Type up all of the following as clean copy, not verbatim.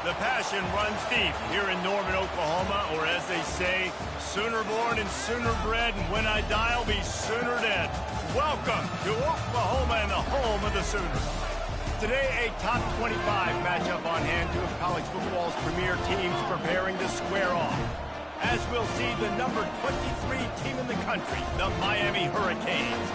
The passion runs deep here in Norman, Oklahoma, or as they say, sooner born and sooner bred, and when I die, I'll be sooner dead. Welcome to Oklahoma and the home of the Sooners. Today, a top 25 matchup on hand, two of college football's premier teams preparing to square off. As we'll see the number 23 team in the country, the Miami Hurricanes,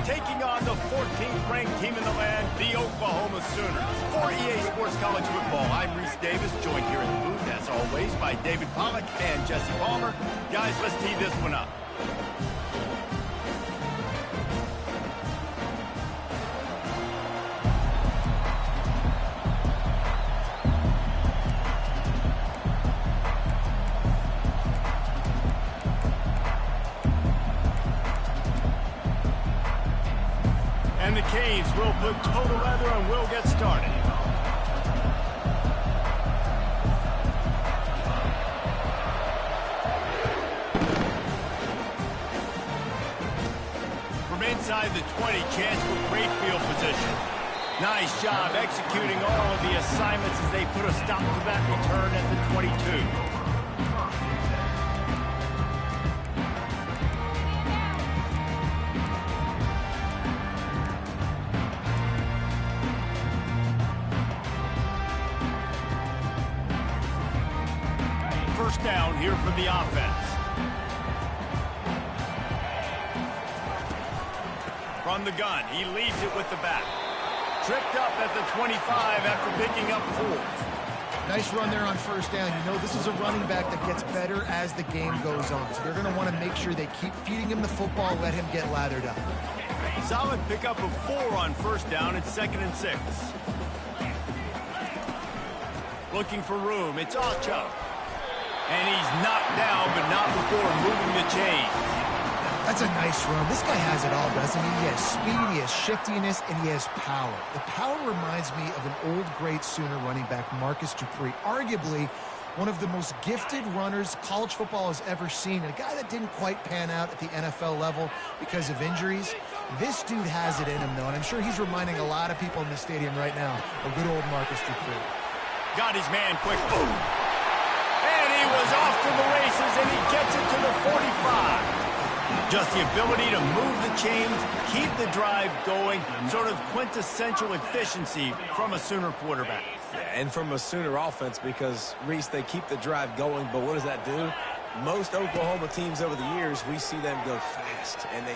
taking on the 14th ranked team in the land, the Oklahoma Sooners. For EA Sports College Football, I'm Reese Davis, joined here in the booth, as always, by David Pollack and Jesse Palmer. Guys, let's tee this one up. And the Canes will put total leather and we'll get started. From inside the 20, chance for great field position. Nice job executing all of the assignments as they put a stop to that return at the 22. First down here for the offense. From the gun, he leads it with the back. Tripped up at the 25 after picking up 4. Nice run there on first down. You know, this is a running back that gets better as the game goes on. So they're going to want to make sure they keep feeding him the football, let him get lathered up. Solid pickup of 4 on first down. It's 2nd and 6. Looking for room. It's Ocho. And he's knocked down, but not before moving the chain. That's a nice run. This guy has it all, doesn't he? He has speed, he has shiftiness, and he has power. The power reminds me of an old, great Sooner running back, Marcus Dupree. Arguably one of the most gifted runners college football has ever seen. And a guy that didn't quite pan out at the NFL level because of injuries. This dude has it in him, though, and I'm sure he's reminding a lot of people in the stadium right now of good old Marcus Dupree. Got his man quick. Boom. And he was off to the races, and he gets it to the 45. Just the ability to move the chains, keep the drive going, sort of quintessential efficiency from a Sooner quarterback. Yeah, and from a Sooner offense, because, Reese, they keep the drive going, but what does that do? Most Oklahoma teams over the years, we see them go fast, and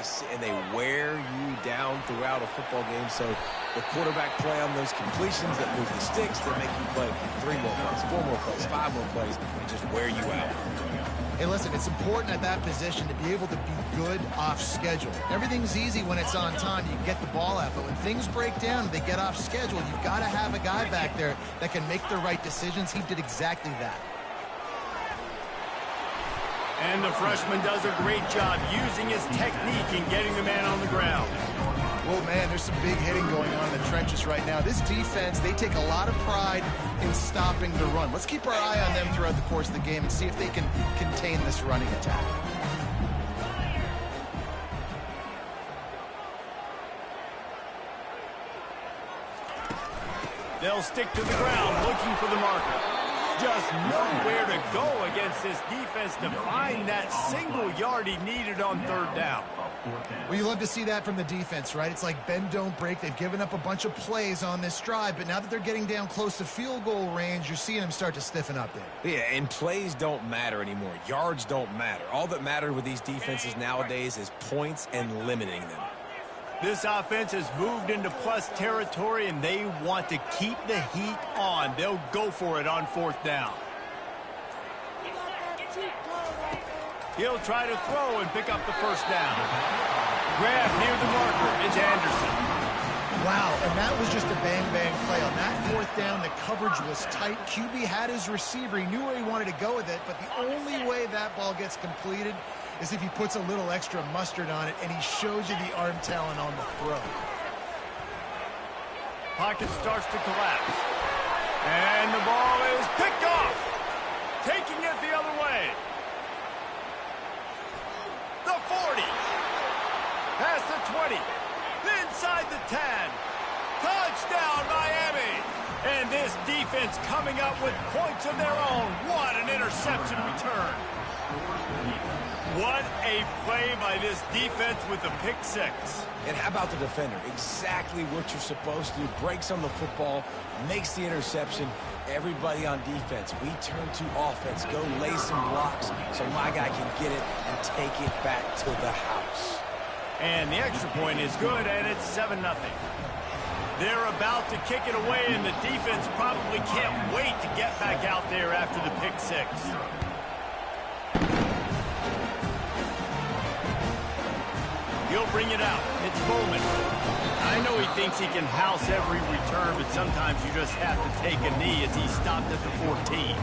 they wear you down throughout a football game. So the quarterback play on those completions that move the sticks, that make you play 3 more plays, 4 more plays, 5 more plays, and just wear you out. Hey, listen, it's important at that position to be able to be good off schedule. Everything's easy when it's on time. You can get the ball out. But when things break down, they get off schedule. You've got to have a guy back there that can make the right decisions. He did exactly that. And the freshman does a great job using his technique and getting the man on the ground. Well, man, there's some big hitting going on in the trenches right now. This defense, they take a lot of pride in stopping the run. Let's keep our eye on them throughout the course of the game and see if they can contain this running attack. They'll stick to the ground looking for the marker. Just nowhere to go against this defense to find that single yard he needed on 3rd down. Well, you love to see that from the defense, right? It's like bend, don't break. They've given up a bunch of plays on this drive, but now that they're getting down close to field goal range, you're seeing them start to stiffen up there. Yeah, and plays don't matter anymore. Yards don't matter. All that matters with these defenses nowadays is points and limiting them. This offense has moved into plus territory, and they want to keep the heat on. They'll go for it on 4th down. He'll try to throw and pick up the 1st down. Grab near the marker. It's Anderson. Wow, and that was just a bang-bang play. On that 4th down, the coverage was tight. QB had his receiver. He knew where he wanted to go with it, but the only way that ball gets completed is if he puts a little extra mustard on it, and he shows you the arm talent on the throw. Pocket starts to collapse. And the ball is picked off. Taking it the other way. The 40. Past the 20. Inside the 10. Touchdown, Miami. And this this defense coming up with points of their own. What an interception return. What a play by this defense with the pick six. And how about the defender? Exactly what you're supposed to do. Breaks on the football, makes the interception. Everybody on defense, we turn to offense. Go lay some blocks so my guy can get it and take it back to the house. And the extra point is good, and it's 7-0. They're about to kick it away, and the defense probably can't wait to get back out there after the pick six. He'll bring it out. It's Bowman. I know he thinks he can house every return, but sometimes you just have to take a knee as he stopped at the 14.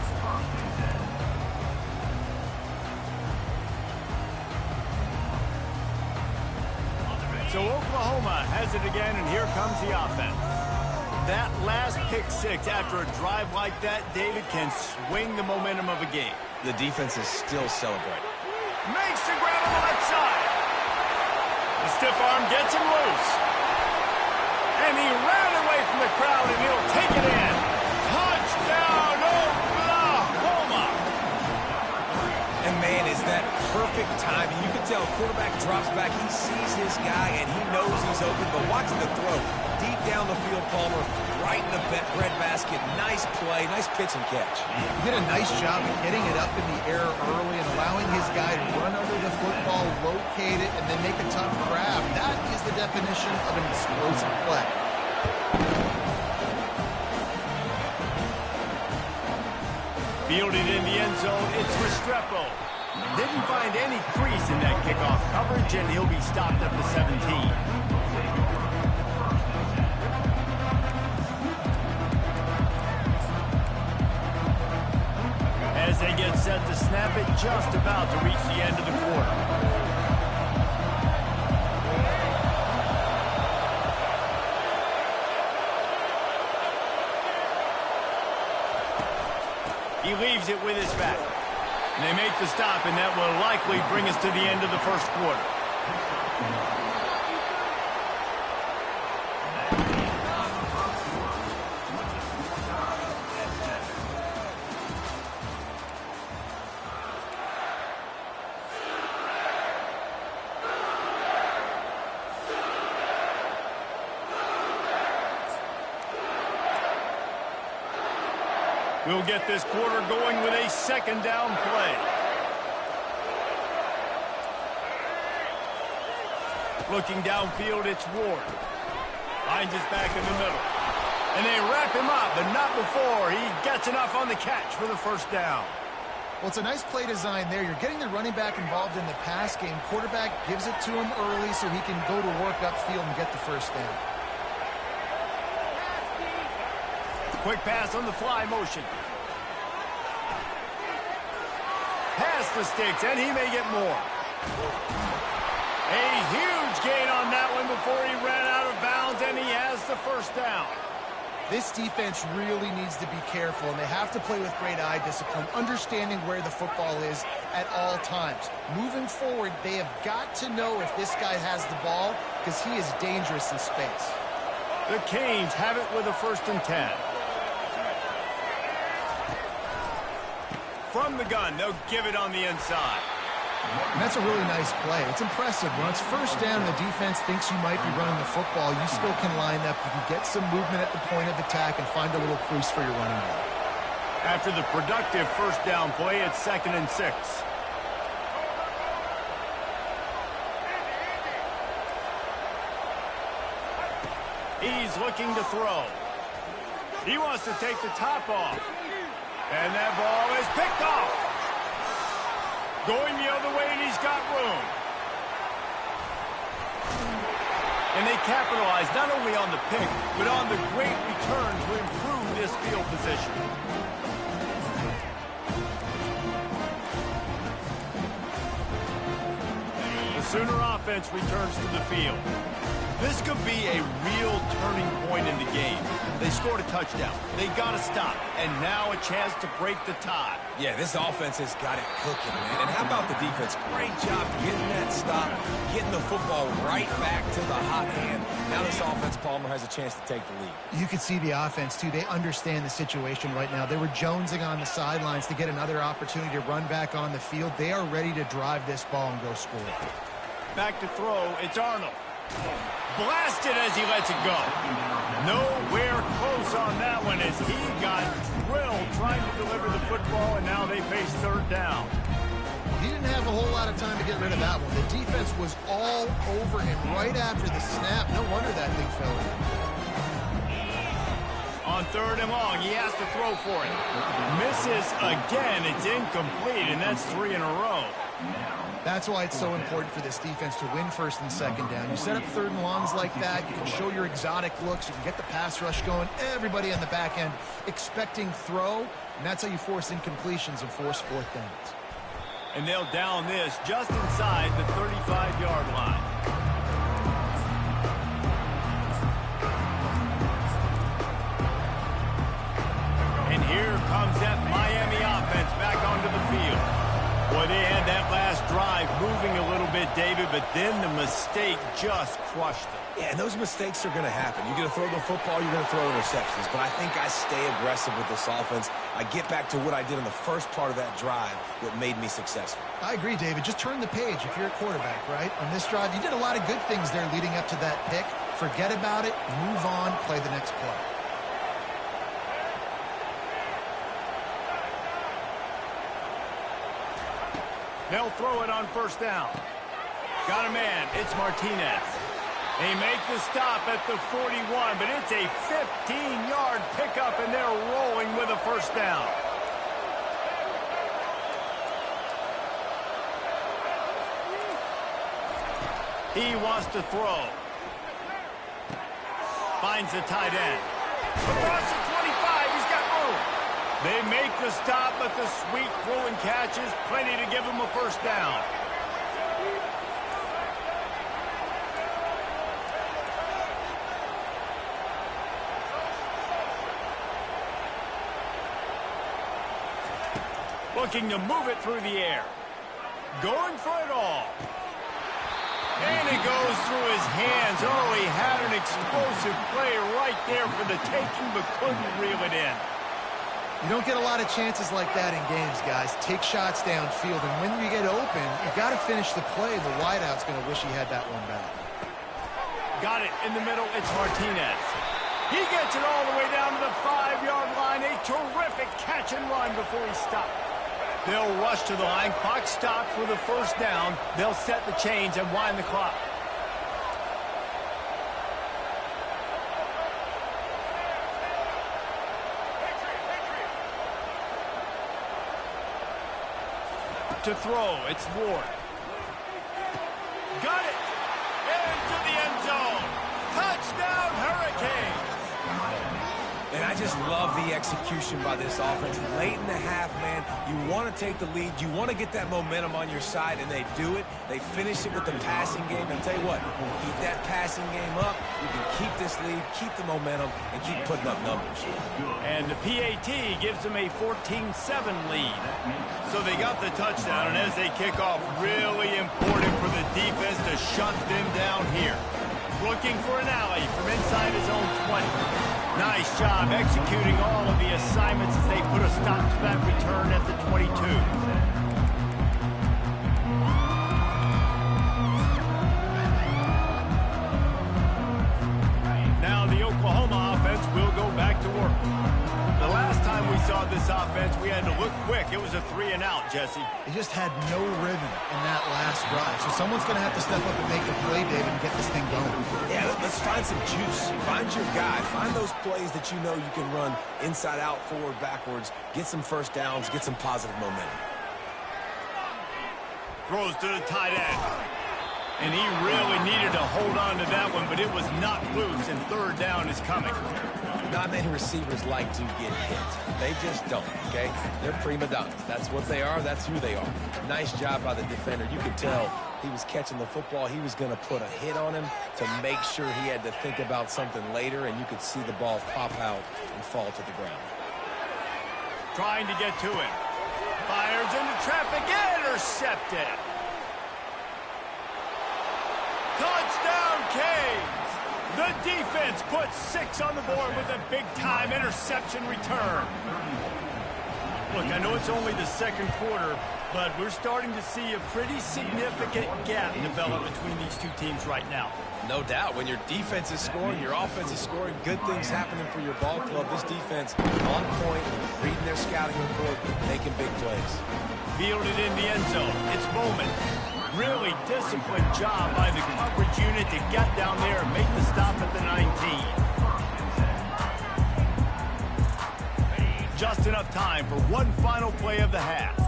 So Oklahoma has it again, and here comes the offense. That last pick six after a drive like that, David, can swing the momentum of a game. The defense is still celebrating. Makes the grab on the left side. The stiff arm gets him loose. And he ran away from the crowd, and he'll take it in. Touchdown, Oklahoma! And man, is that perfect timing. You can tell quarterback drops back. He sees his guy, and he knows he's open. But watch the throw. Deep down the field, Palmer, right in the breadbasket. Nice play, nice pitch and catch. He did a nice job of getting it up in the air early and allowing his guy to run under the football, locate it, and then make a tough grab. That is the definition of an explosive play. Fielded in the end zone, it's Restrepo. Didn't find any crease in that kickoff coverage, and he'll be stopped at the 17. As they get set to snap it, just about to reach the end of the quarter. He leaves it with his back. And they make the stop, and that will likely bring us to the end of the first quarter. We'll get this quarter going with a second down play. Looking downfield, it's Ward. Finds his back in the middle. And they wrap him up, but not before he gets enough on the catch for the first down. Well, it's a nice play design there. You're getting the running back involved in the pass game. Quarterback gives it to him early so he can go to work upfield and get the first down. Quick pass on the fly motion. Pass the sticks, and he may get more. A huge gain on that one before he ran out of bounds, and he has the first down. This defense really needs to be careful, and they have to play with great eye discipline, understanding where the football is at all times. Moving forward, they have got to know if this guy has the ball, because he is dangerous in space. The Canes have it with a 1st and 10. From the gun, they'll give it on the inside. And that's a really nice play. It's impressive. When it's first down, the defense thinks you might be running the football. You still can line up. You can get some movement at the point of attack and find a little crease for your running back. After the productive first down play, it's 2nd and 6. He's looking to throw. He wants to take the top off. And that ball is picked off. Going the other way, and he's got room. And they capitalize not only on the pick, but on the great return to improve this field position. The Sooner offense returns to the field. This could be a real turning point in the game. They scored a touchdown. They got to stop. And now a chance to break the tie. Yeah, this offense has got it cooking, man. And how about the defense? Great job getting that stop, getting the football right back to the hot hand. Now this offense, Palmer, has a chance to take the lead. You can see the offense, too. They understand the situation right now. They were jonesing on the sidelines to get another opportunity to run back on the field. They are ready to drive this ball and go score. Back to throw. It's Arnold. Blasted as he lets it go. Nowhere close on that one as he got drilled trying to deliver the football, and now they face third down. He didn't have a whole lot of time to get rid of that one. The defense was all over him right after the snap. No wonder that thing fell in. On third and long, he has to throw for it. Misses again. It's incomplete, and that's 3 in a row. That's why it's so important for this defense to win first and second down. You set up third and longs like that, you can show your exotic looks, you can get the pass rush going, everybody on the back end expecting throw, and that's how you force incompletions and force fourth downs. And they'll down this just inside the 35-yard line. And here comes that Miami offense back onto the field. Boy, they had that last drive moving a little bit, David, but then the mistake just crushed them. Yeah, and those mistakes are going to happen. You're going to throw the football, you're going to throw interceptions. But I think I stay aggressive with this offense. I get back to what I did in the first part of that drive, what made me successful. I agree, David. Just turn the page if you're a quarterback, right? On this drive, you did a lot of good things there leading up to that pick. Forget about it, move on, play the next play. They'll throw it on first down. Got a man. It's Martinez. They make the stop at the 41, but it's a 15-yard pickup, and they're rolling with a first down. He wants to throw. Finds the tight end. Across the 25, he's got room. They make the stop, but the sweet throw and catch is plenty to give him a first down. Looking to move it through the air. Going for it all. And it goes through his hands. Oh, he had an explosive play right there for the taking, but couldn't reel it in. You don't get a lot of chances like that in games, guys. Take shots downfield, and when you get open, you got to finish the play. The wideout's going to wish he had that one back. Got it in the middle. It's Martinez. He gets it all the way down to the 5-yard line. A terrific catch and run before he stopped. They'll rush to the line. Clock stopped for the first down. They'll set the chains and wind the clock. To throw, it's Ward. Got it! Into the end zone. Touchdown, Hurricanes! And I just love the execution by this offense. Late in the half, man, you want to take the lead. You want to get that momentum on your side, and they do it. They finish it with the passing game. And I'll tell you what, keep that passing game up. You can keep this lead, keep the momentum, and keep putting up numbers. And the PAT gives them a 14-7 lead. So they got the touchdown, and as they kick off, really important for the defense to shut them down here. Looking for an alley from inside his own 20. Nice job executing all of the assignments as they put a stop to that return at the 22. Now the Oklahoma offense will go back to work. The last time we saw this offense, we had to look quick. It was a 3-and-out, Jesse. They just had no rhythm in that last drive. So someone's going to have to step up and make a play, David, and get this thing going. Yeah, let's find some juice. Find your guy. Find those plays that you know you can run inside out, forward, backwards. Get some first downs. Get some positive momentum. Throws to the tight end. And he really needed to hold on to that one, but it was knocked loose, and third down is coming. Not many receivers like to get hit. They just don't, okay? They're prima donnas. That's what they are. That's who they are. Nice job by the defender. You could tell he was catching the football. He was going to put a hit on him to make sure he had to think about something later, and you could see the ball pop out and fall to the ground. Trying to get to him. Fires into traffic. Intercepted. Touchdown, Canes. The defense puts 6 on the board with a big-time interception return. Look, I know it's only the second quarter, but we're starting to see a pretty significant gap develop between these two teams right now. No doubt. When your defense is scoring, your offense is scoring, good things happening for your ball club. This defense on point, reading their scouting report, making big plays. Fielded in the end zone. It's Bowman. Really disciplined job by the coverage unit to get down there and make the stop at the 19. Just enough time for one final play of the half.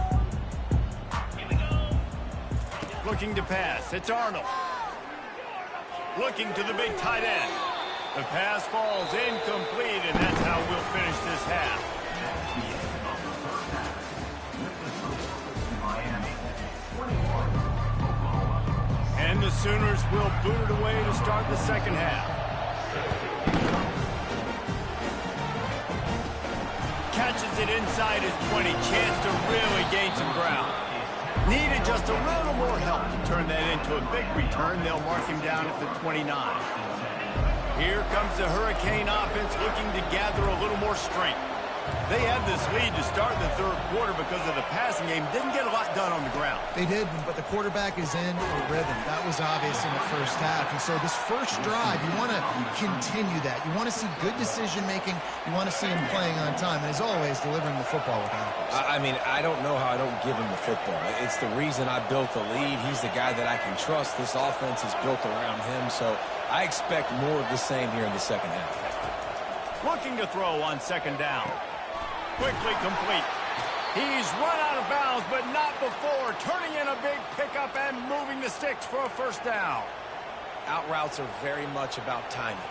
Looking to pass. It's Arnold. Looking to the big tight end. The pass falls incomplete, and that's how we'll finish this half. And the Sooners will boot it away to start the second half. Catches it inside his 20. Chance to really gain some ground. Needed just a little more help to turn that into a big return. They'll mark him down at the 29. Here comes the Hurricane offense looking to gather a little more strength. They had this lead to start the third quarter because of the passing game. Didn't get a lot done on the ground. They did, but the quarterback is in a rhythm. That was obvious in the first half. And so this first drive, you want to continue that. You want to see good decision-making. You want to see him playing on time. And as always, delivering the football with accuracy. I mean, I don't know how I don't give him the football. It's the reason I built the lead. He's the guy that I can trust. This offense is built around him. So I expect more of the same here in the second half. Looking to throw on second down. Quickly complete. He's run out of bounds, but not before. Turning in a big pickup and moving the sticks for a first down. Out routes are very much about timing.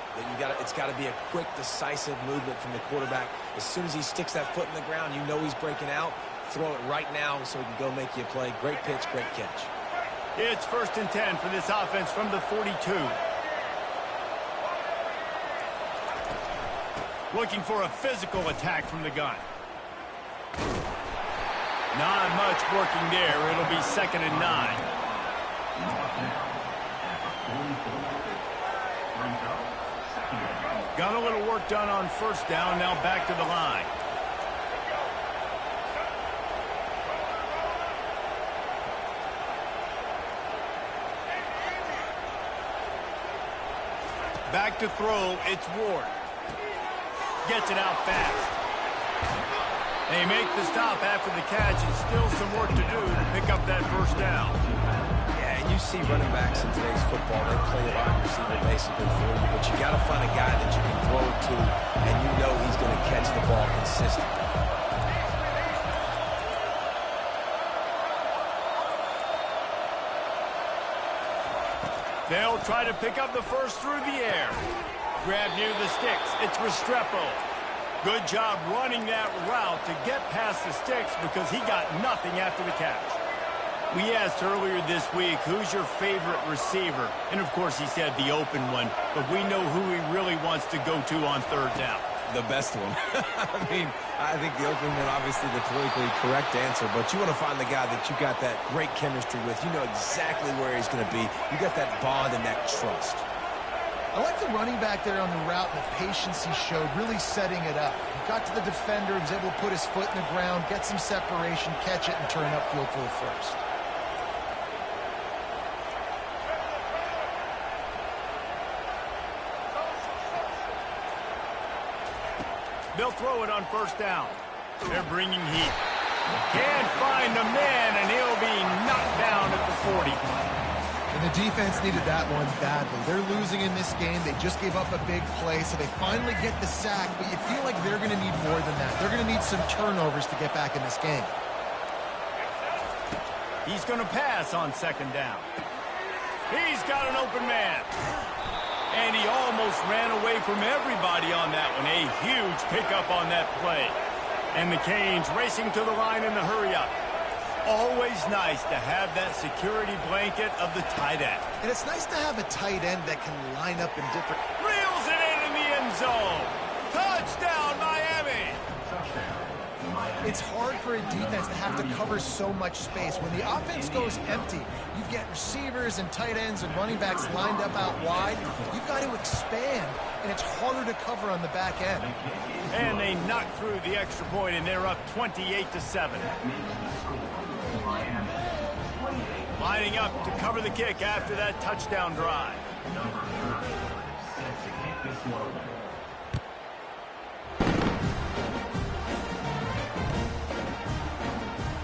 It's got to be a quick, decisive movement from the quarterback. As soon as he sticks that foot in the ground, you know he's breaking out. Throw it right now so he can go make you a play. Great pitch, great catch. It's 1st and 10 for this offense from the 42. Looking for a physical attack from the gun. Not much working there. It'll be 2nd and 9. Got a little work done on first down. Now back to the line. Back to throw. It's Ward. Gets it out fast. They make the stop after the catch, and still some work to do to pick up that first down. Yeah, and you see running backs in today's football, they play a wide receiver basically for you, but you got to find a guy that you can throw it to, and you know he's going to catch the ball consistently. They'll try to pick up the first through the air. Grab near the sticks. It's Restrepo. Good job running that route to get past the sticks because he got nothing after the catch. We asked earlier this week, who's your favorite receiver? And, of course, he said the open one, but we know who he really wants to go to on third down. The best one. I mean, I think the open one, obviously the politically correct answer, but you want to find the guy that you got that great chemistry with. You know exactly where he's going to be. You got that bond and that trust. I like the running back there on the route and the patience he showed, really setting it up. He got to the defender, was able to put his foot in the ground, get some separation, catch it, and turn upfield for the first. They'll throw it on first down. They're bringing heat. Can't find the man, and he'll be knocked down at the 40. And the defense needed that one badly. They're losing in this game. They just gave up a big play, so they finally get the sack, but you feel like they're going to need more than that. They're going to need some turnovers to get back in this game. He's going to pass on second down. He's got an open man. And he almost ran away from everybody on that one. A huge pickup on that play. And the Canes racing to the line in the hurry-up. Always nice to have that security blanket of the tight end. And it's nice to have a tight end that can line up in different... Reels it in the end zone. Touchdown, Miami. It's hard for a defense to have to cover so much space. When the offense goes empty, you get receivers and tight ends and running backs lined up out wide. You've got to expand, and it's harder to cover on the back end. And they knock through the extra point, and they're up 28-7. Lining up to cover the kick after that touchdown drive.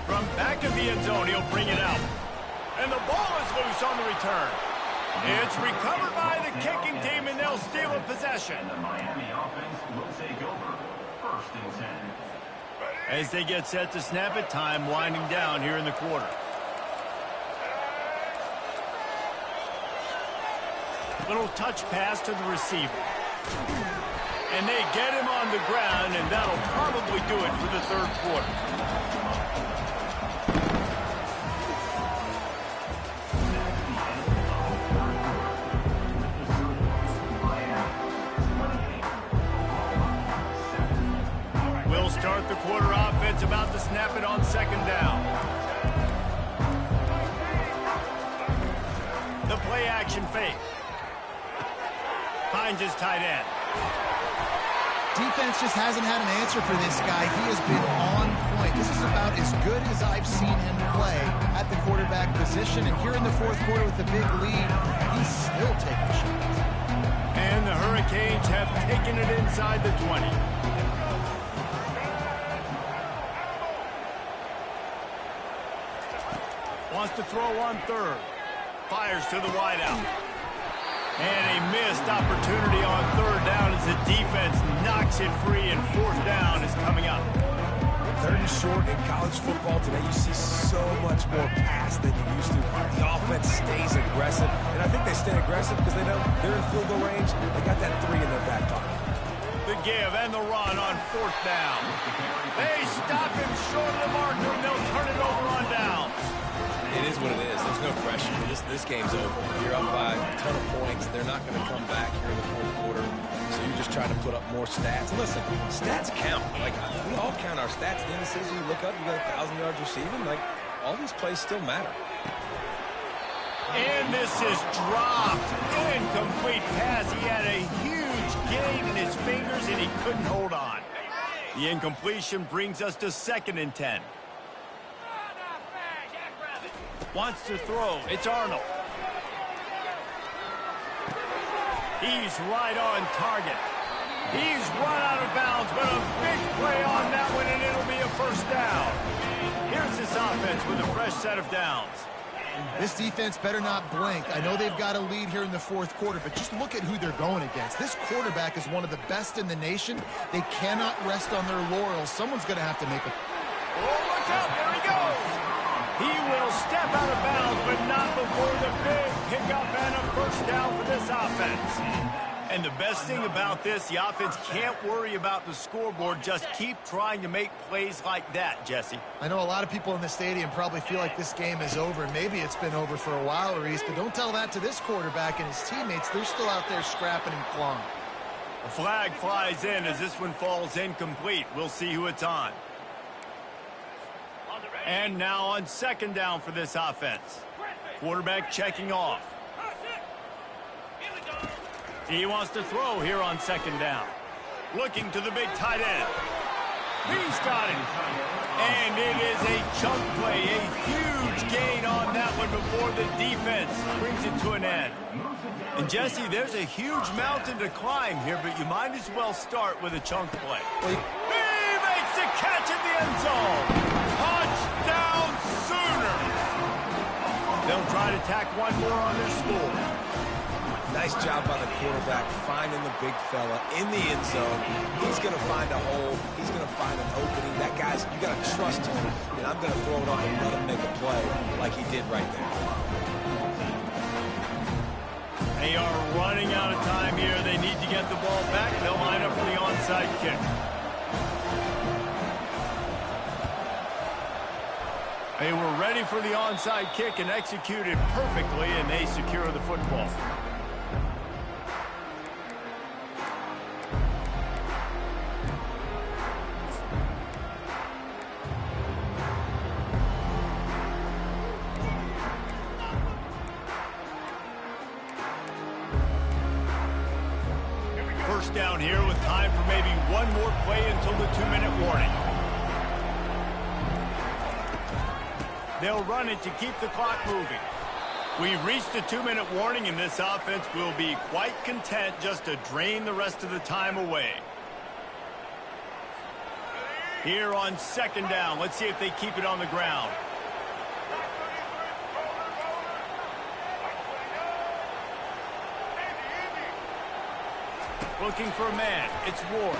From back of the end zone, he'll bring it out. And the ball is loose on the return. It's recovered by the kicking team, and they'll steal a possession. And the Miami offense will take over. 1st and 10. As they get set to snap it, time winding down here in the quarter. Little touch pass to the receiver. And they get him on the ground, and that'll probably do it for the 3rd quarter. We'll start the quarter offense, about to snap it on 2nd down. The play action fake. Finds his tight end. Defense just hasn't had an answer for this guy. He has been on point. This is about as good as I've seen him play at the quarterback position. And here in the 4th quarter with the big lead, he's still taking shots. And the Hurricanes have taken it inside the 20. Wants to throw on 3rd. Fires to the wideout. And a missed opportunity on 3rd down as the defense knocks it free, and 4th down is coming up. 3rd and short in college football today, you see so much more pass than you used to. The offense stays aggressive, and I think they stay aggressive because they know they're in field goal range. They got that 3 in their back pocket. The give and the run on 4th down. They stop him short of the marker, and they'll turn it over on downs. It is what it is. There's no pressure. This game's over. You're up by a ton of points. They're not going to come back here in the 4th quarter. So you're just trying to put up more stats. And listen, stats count. Like, we all count our stats. At the end of the season, you look up, you got 1,000 yards receiving. Like, all these plays still matter. And this is dropped. Incomplete pass. He had a huge gain in his fingers, and he couldn't hold on. The incompletion brings us to 2nd and 10. Wants to throw. It's Arnold. He's right on target. He's run out of bounds, but a big play on that one, and it'll be a 1st down. Here's this offense with a fresh set of downs. This defense better not blink. I know they've got a lead here in the 4th quarter, but just look at who they're going against. This quarterback is one of the best in the nation. They cannot rest on their laurels. Someone's going to have to make a... Oh, look out. There he goes. He will step out of bounds, but not before the big pickup and a 1st down for this offense. And the best thing about this, the offense can't worry about the scoreboard. Just keep trying to make plays like that, Jesse. I know a lot of people in the stadium probably feel like this game is over. Maybe it's been over for a while, Reese, but don't tell that to this quarterback and his teammates. They're still out there scrapping and clawing. A flag flies in as this one falls incomplete. We'll see who it's on. And now on 2nd down for this offense. Quarterback checking off. He wants to throw here on 2nd down. Looking to the big tight end. He's got it. And it is a chunk play. A huge gain on that one before the defense brings it to an end. And Jesse, there's a huge mountain to climb here, but you might as well start with a chunk play. He makes the catch in the end zone. Touchdown Sooners! They'll try to tack one more on their score. Nice job by the quarterback finding the big fella in the end zone. He's going to find a hole. He's going to find an opening. That guy's, you got to trust him, and I'm going to throw it on and let him make a play like he did right there. They are running out of time here. They need to get the ball back. They'll line up for the onside kick. They were ready for the onside kick and executed perfectly, and they secure the football. First down here with time for maybe one more play until the 2-minute warning. They'll run it to keep the clock moving. We've reached the 2-minute warning, and this offense will be quite content just to drain the rest of the time away. Here on second down, let's see if they keep it on the ground. Looking for a man. It's Ward.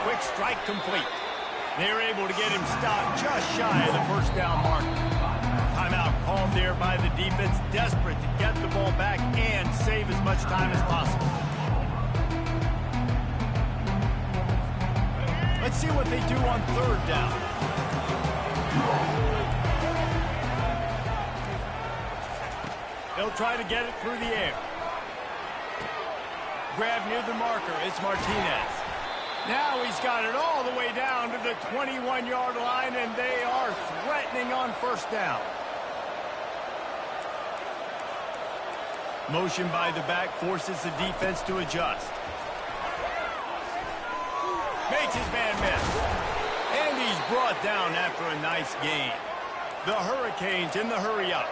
Quick strike complete. They're able to get him stopped just shy of the first down mark. Timeout called there by the defense, desperate to get the ball back and save as much time as possible. Let's see what they do on third down. They'll try to get it through the air. Grab near the marker. It's Martinez. Now he's got it all the way down to the 21-yard line, and they are threatening on first down. Motion by the back forces the defense to adjust. Makes his man miss. And he's brought down after a nice gain. The Hurricanes in the hurry-up.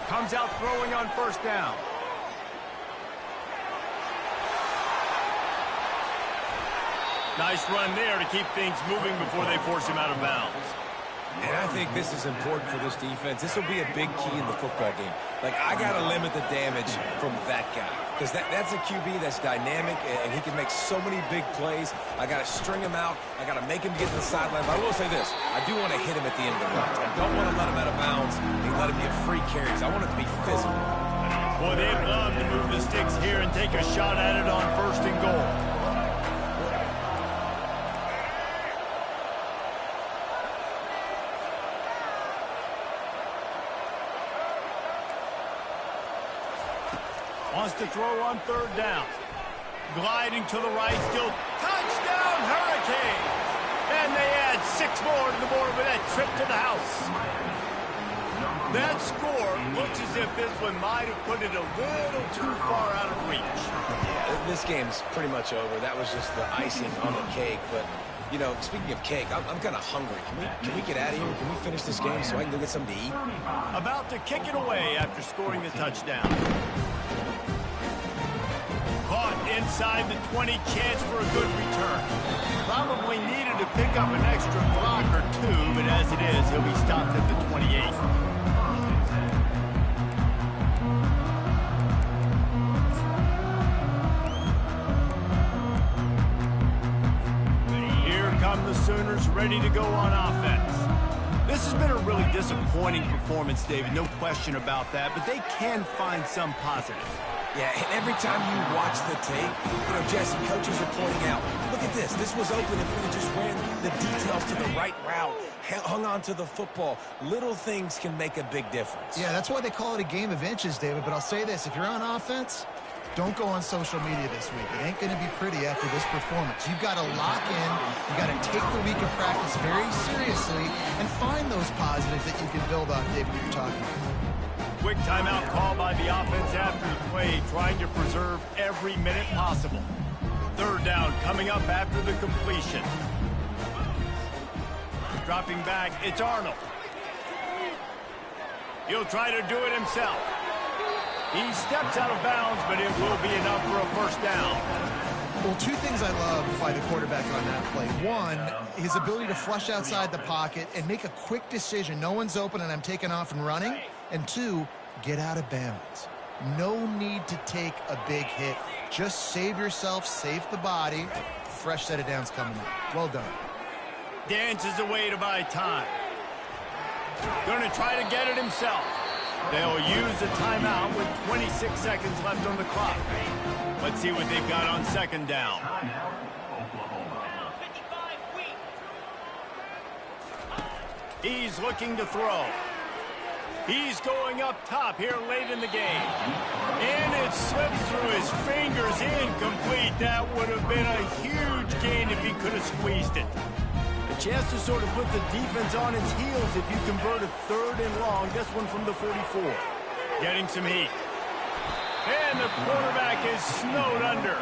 Comes out throwing on first down. Nice run there to keep things moving before they force him out of bounds. And I think this is important for this defense. This will be a big key in the football game. Like, I got to limit the damage from that guy. Because that's a QB that's dynamic, and he can make so many big plays. I got to string him out. I got to make him get to the sideline. But I will say this. I do want to hit him at the end of the run. I don't want to let him out of bounds and let him get free carries. I want it to be physical. Boy, they'd love to move the sticks here and take a shot at it on first and goal. Wants to throw on third down. Gliding to the right, still touchdown Hurricane. And they add 6 more to the board with that trip to the house. That score looks as if this one might have put it a little too far out of reach. Yeah, this game's pretty much over. That was just the icing on the cake. But, you know, speaking of cake, I'm kind of hungry. Can we get out of here? Can we finish this game so I can go get something to eat? About to kick it away after scoring the touchdown. Caught inside the 20, chance for a good return. Probably needed to pick up an extra block or two, but as it is, he'll be stopped at the 28. Here come the Sooners ready to go on offense. This has been a really disappointing performance, David, no question about that, but they can find some positive. Yeah, and every time you watch the tape, you know, Jesse, coaches are pointing out, look at this. This was open if we just ran the details to the right route, hung on to the football. Little things can make a big difference. Yeah, that's why they call it a game of inches, David. But I'll say this, if you're on offense, don't go on social media this week. It ain't going to be pretty after this performance. You've got to lock in. You've got to take the week of practice very seriously and find those positives that you can build on, David, you're talking about. Quick timeout call by the offense after the play, trying to preserve every minute possible. Third down coming up after the completion. Dropping back, it's Arnold. He'll try to do it himself. He steps out of bounds, but it will be enough for a first down. Well, 2 things I love by the quarterback on that play. 1, his ability to flush outside the pocket and make a quick decision. No one's open and I'm taking off and running. And 2, get out of bounds. No need to take a big hit. Just save yourself, save the body. Fresh set of downs coming up. Well done. Dances away to buy time. Going to try to get it himself. They'll use a timeout with 26 seconds left on the clock. Let's see what they've got on second down. He's looking to throw. He's going up top here late in the game. And it slips through his fingers, incomplete. That would have been a huge gain if he could have squeezed it. A chance to sort of put the defense on its heels if you convert a 3rd and long. This one from the 44. Getting some heat. And the quarterback is snowed under.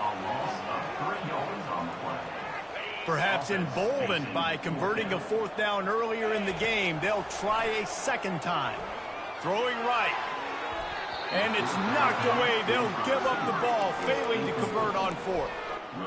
A loss of 3 yards on the play. Perhaps emboldened by converting a 4th down earlier in the game, they'll try a second time. Throwing right. And it's knocked away. They'll give up the ball, failing to convert on 4th.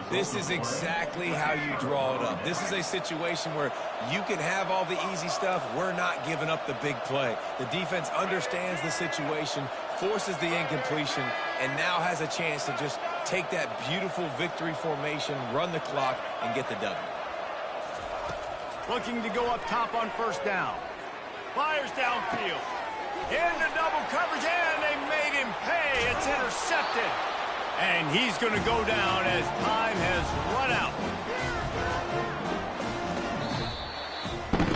This is exactly how you draw it up. This is a situation where you can have all the easy stuff. We're not giving up the big play. The defense understands the situation, forces the incompletion, and now has a chance to just take that beautiful victory formation, run the clock, and get the W. Looking to go up top on 1st down. Fires downfield. Into double coverage, and they made him pay. It's intercepted. And he's going to go down as time has run out.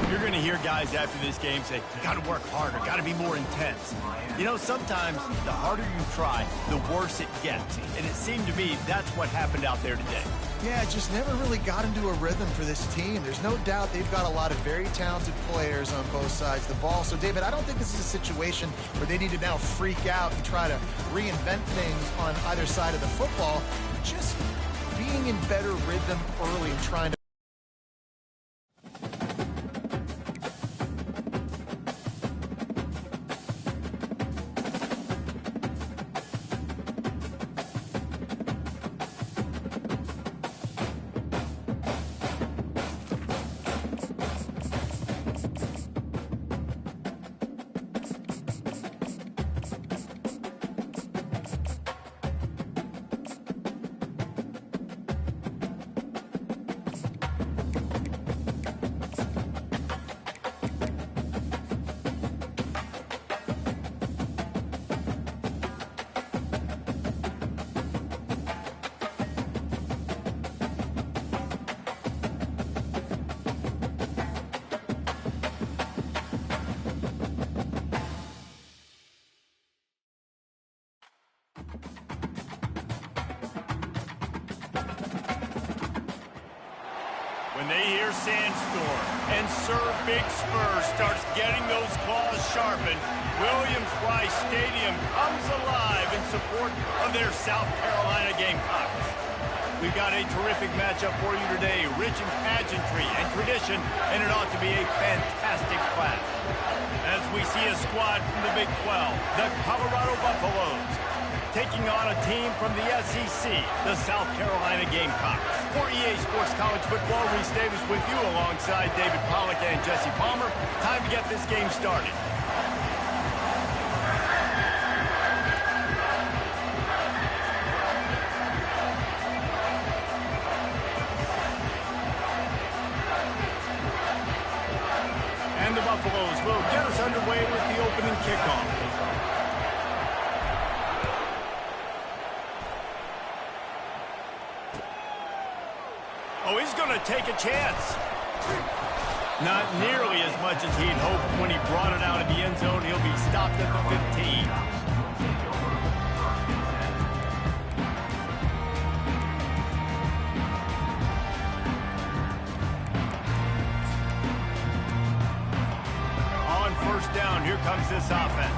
You're going to hear guys after this game say, got to work harder, got to be more intense. You know, sometimes the harder you try, the worse it gets. And it seemed to me that's what happened out there today. Yeah, it just never really got into a rhythm for this team. There's no doubt they've got a lot of very talented players on both sides of the ball. So, David, I don't think this is a situation where they need to now freak out and try to reinvent things on either side of the football. Just being in better rhythm early and trying to When they hear Sandstorm and Sir Big Spur starts getting those claws sharpened, Williams-Brice Stadium comes alive in support of their South Carolina Gamecocks. We've got a terrific matchup for you today, rich in pageantry and tradition, and it ought to be a fantastic clash. As we see a squad from the Big 12, the Colorado Buffaloes, taking on a team from the SEC, the South Carolina Gamecocks. For EA Sports College Football, Reese Davis with you alongside David Pollack and Jesse Palmer. Time to get this game started. And the Buffaloes will get us underway with the opening kickoff. Oh, he's going to take a chance. Not nearly as much as he'd hoped when he brought it out of the end zone. He'll be stopped at the 15. On 1st down, here comes this offense.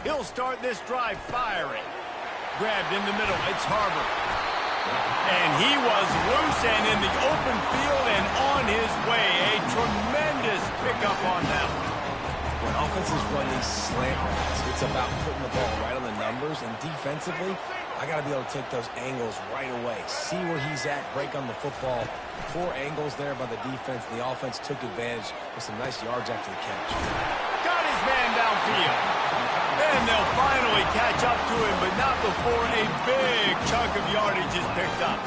He'll start this drive firing. Grabbed in the middle, it's Harbor. And he was loose and in the open field and on his way. A tremendous pickup on that one. Well, offenses run these slant routes. It's about putting the ball right on the numbers, and defensively, I got to be able to take those angles right away. See where he's at, break on the football. Poor angles there by the defense. The offense took advantage with some nice yards after the catch. Got his man downfield. And they'll finally catch up to him, but not before a big chunk of yardage is picked up.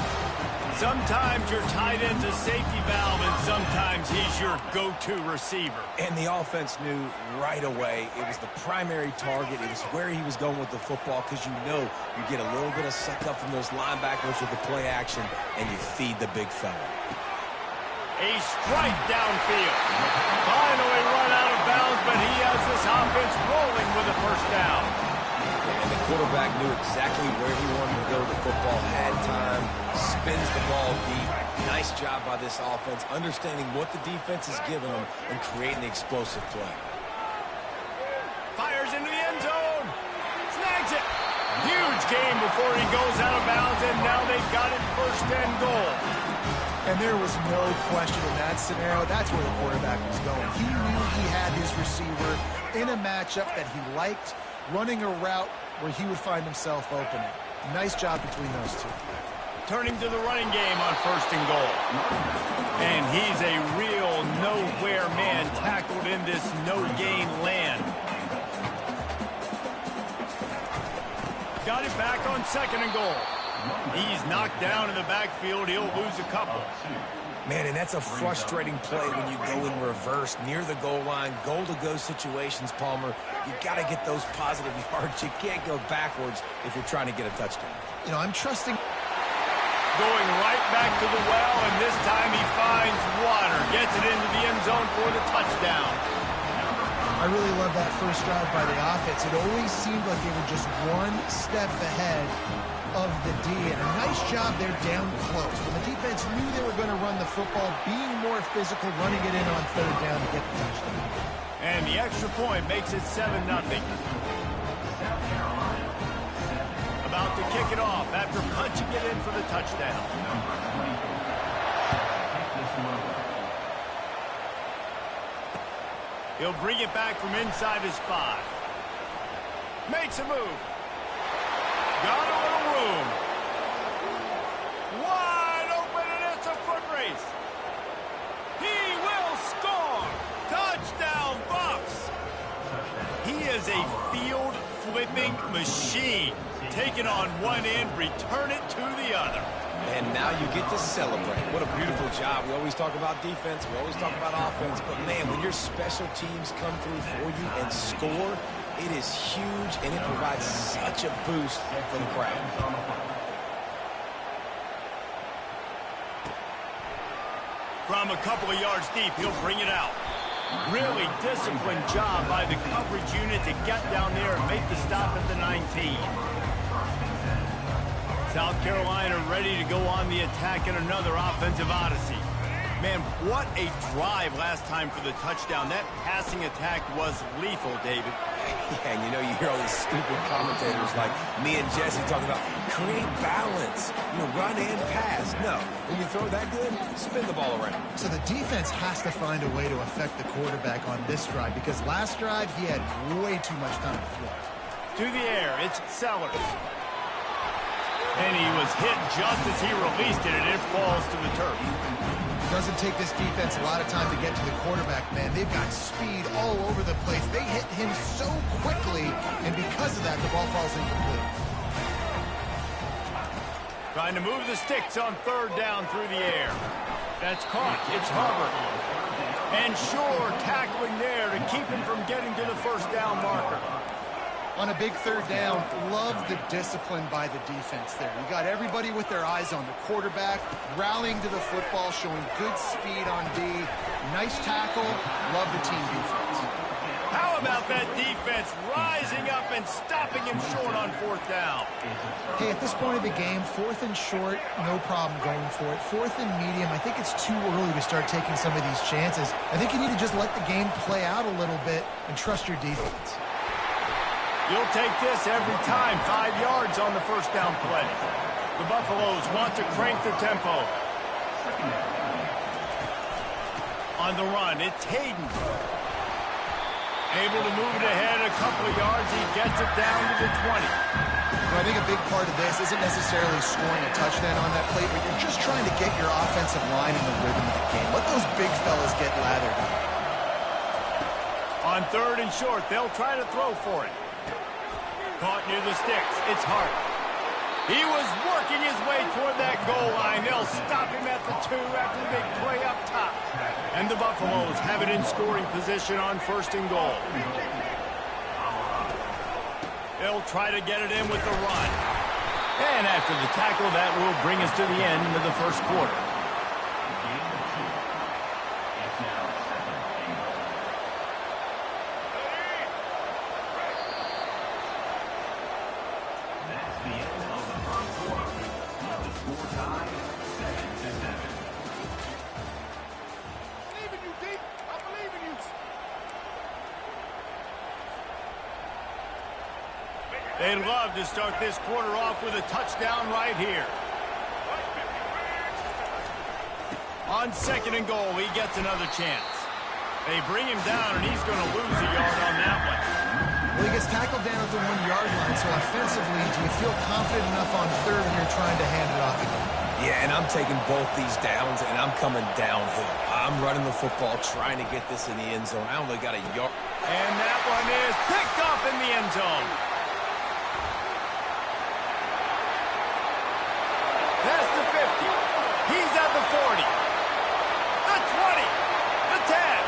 Sometimes your tight end's a safety valve, and sometimes he's your go-to receiver. And the offense knew right away it was the primary target. It was where he was going with the football, because you know you get a little bit of suck up from those linebackers with the play action, and you feed the big fella. A strike downfield. Finally run out of bounds, but he has this offense rolling with a first down. And the quarterback knew exactly where he wanted to go. The football had time, spins the ball deep. Nice job by this offense, understanding what the defense is giving them and creating the explosive play. Fires into the end zone. Snags it. Huge gain before he goes out of bounds, and now they've got it first and goal. And there was no question in that scenario. That's where the quarterback was going. He knew he had his receiver in a matchup that he liked, running a route where he would find himself opening. Nice job between those two. Turning to the running game on first and goal. And he's a real nowhere man tackled in this no-gain land. Got it back on second and goal. He's knocked down in the backfield. He'll lose a couple. Man, and that's a frustrating play when you go in reverse near the goal line, goal-to-go situations, Palmer. You got to get those positive yards. You can't go backwards if you're trying to get a touchdown. You know, I'm trusting. Going right back to the well, and this time he finds water. Gets it into the end zone for the touchdown. I really love that first drive by the offense. It always seemed like they were just one step ahead of the D, and a nice job there down close. When the defense knew they were going to run the football, being more physical, running it in on third down to get the touchdown. And the extra point makes it 7-0. About to kick it off after punching it in for the touchdown. He'll bring it back from inside his 5. Makes a move. Got a little room. Wide open, and it's a foot race. He will score. Touchdown, Bucs. He is a field-flipping machine. Take it on one end, return it to the other. And now you get to celebrate. What a beautiful job. We always talk about defense. We always talk about offense. But, man, when your special teams come through for you and score, it is huge, and it provides such a boost for the crowd. From a couple of yards deep, he'll bring it out. Really disciplined job by the coverage unit to get down there and make the stop at the 19. South Carolina ready to go on the attack in another offensive odyssey. Man, what a drive last time for the touchdown. That passing attack was lethal, David. Yeah, and you know, you hear all these stupid commentators like me and Jesse talking about create balance, run and pass. No, when you throw that good, spin the ball around. So the defense has to find a way to affect the quarterback on this drive, because last drive he had way too much time to throw. To the air, it's Sellers. And he was hit just as he released it, and it falls to the turf. It doesn't take this defense a lot of time to get to the quarterback, man. They've got speed all over the place. They hit him so quickly, and because of that, the ball falls incomplete. Trying to move the sticks on third down through the air. That's caught. It's Hubbard. And Shore tackling there to keep him from getting to the first down marker. On a big third down, love the discipline by the defense there. You got everybody with their eyes on the quarterback, rallying to the football, showing good speed on D. Nice tackle. Love the team defense. How about that defense rising up and stopping him short on fourth down? Hey, at this point of the game, fourth and short, no problem going for it. Fourth and medium, I think it's too early to start taking some of these chances. I think you need to just let the game play out a little bit and trust your defense. You'll take this every time. 5 yards on the first down play. The Buffaloes want to crank the tempo. On the run, it's Hayden. Able to move it ahead a couple of yards. He gets it down to the 20. Well, I think a big part of this isn't necessarily scoring a touchdown on that play, but you're just trying to get your offensive line in the rhythm of the game. Let those big fellas get lathered up. On 3rd and short, they'll try to throw for it. Caught near the sticks. It's Hart. He was working his way toward that goal line. They'll stop him at the 2 after the big play up top. And the Buffaloes have it in scoring position on 1st and goal. They'll try to get it in with the run. And after the tackle, that will bring us to the end of the 1st quarter. They'd love to start this quarter off with a touchdown right here. On 2nd and goal, he gets another chance. They bring him down, and he's going to lose a yard on that one. Well, he gets tackled down at the 1-yard line, so offensively, do you feel confident enough on 3rd when you're trying to hand it off again? Yeah, and I'm taking both these downs, and I'm coming downhill. I'm running the football, trying to get this in the end zone. I only got a yard. And that one is picked up in the end zone. Past the 50. He's at the 40. The 20. The 10.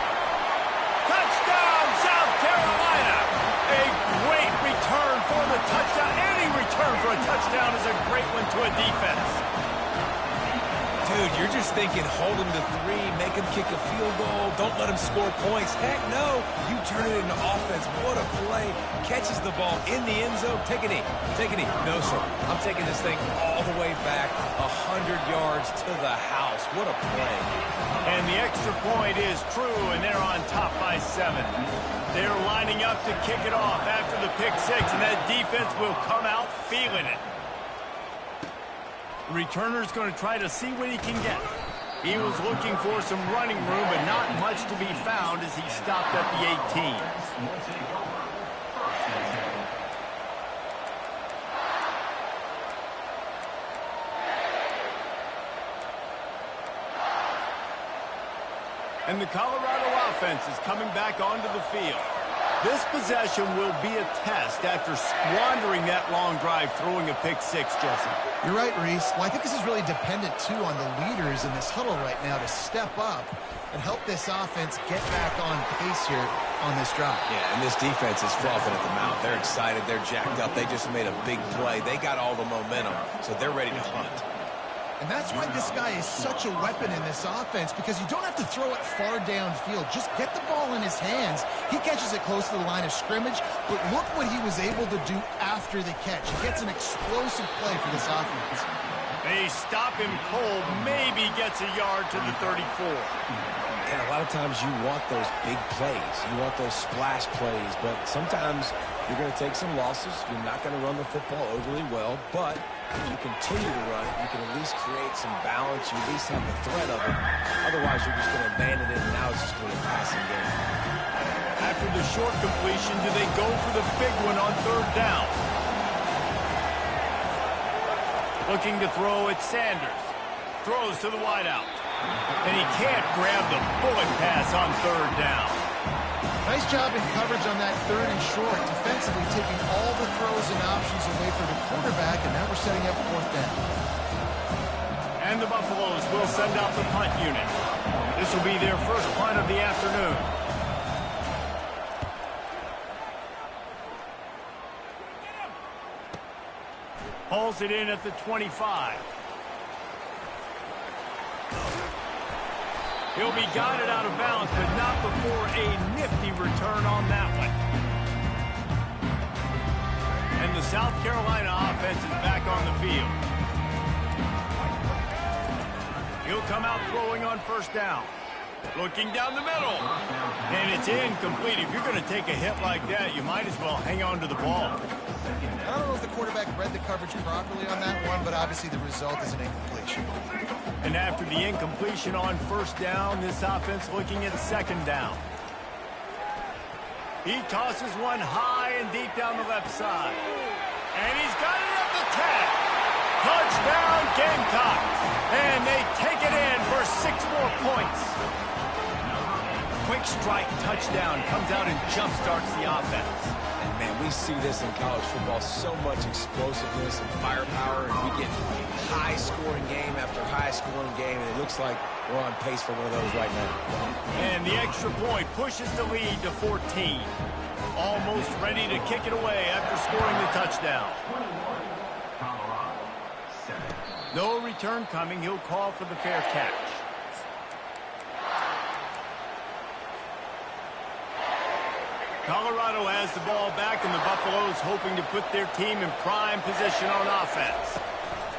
Touchdown, South Carolina. A great return for the touchdown. Any return for a touchdown is a great one to a defense. Dude, you're just thinking, hold him to 3, make him kick a field goal, don't let him score points. Heck no, you turn it into offense. What a play. Catches the ball in the end zone. Take a knee. Take a knee. No, sir. I'm taking this thing all the way back 100 yards to the house. What a play. And the extra point is true, and they're on top by 7. They're lining up to kick it off after the pick 6, and that defense will come out feeling it. The returner's going to try to see what he can get. He was looking for some running room, but not much to be found as he stopped at the 18. And the Colorado offense is coming back onto the field. This possession will be a test after squandering that long drive, throwing a pick 6, Jesse. You're right, Reese. Well, I think this is really dependent, too, on the leaders in this huddle right now to step up and help this offense get back on pace here on this drive. Yeah, and this defense is frothing at the mouth. They're excited. They're jacked up. They just made a big play. They got all the momentum, so they're ready to hunt. And that's why this guy is such a weapon in this offense, because you don't have to throw it far downfield. Just get the ball in his hands. He catches it close to the line of scrimmage, but look what he was able to do after the catch. He gets an explosive play for this offense. They stop him cold, maybe gets a yard to the 34. And a lot of times you want those big plays. You want those splash plays, but sometimes you're going to take some losses. You're not going to run the football overly well, but if you continue to run it, you can at least create some balance. You at least have the threat of it. Otherwise, you're just going to abandon it, and now it's just going to be a passing game. After the short completion, do they go for the big one on 3rd down? Looking to throw at Sanders. Throws to the wideout. And he can't grab the bullet pass on 3rd down. Nice job in coverage on that 3rd and short, defensively taking all the throws and options away for the quarterback, and now we're setting up 4th down. And the Buffaloes will send out the punt unit. This will be their first punt of the afternoon. Hauls it in at the 25. He'll be guided out of bounds, but not before a nifty return on that one. And the South Carolina offense is back on the field. He'll come out throwing on 1st down. Looking down the middle. And it's incomplete. If you're going to take a hit like that, you might as well hang on to the ball. I don't know if the quarterback read the coverage properly on that one, but obviously the result is an incompletion. And after the incompletion on 1st down, this offense looking at 2nd down. He tosses one high and deep down the left side. And he's got it at the 10. Touchdown, Gamecocks. And they take it in for 6 more points. Quick strike touchdown comes out and jump-starts the offense. And, man, we see this in college football, so much explosiveness and firepower, and we get high-scoring game after high-scoring game, and it looks like we're on pace for one of those right now. And the extra point pushes the lead to 14. Almost ready to kick it away after scoring the touchdown. No return coming. He'll call for the fair catch. Colorado has the ball back, and the Buffaloes hoping to put their team in prime position on offense.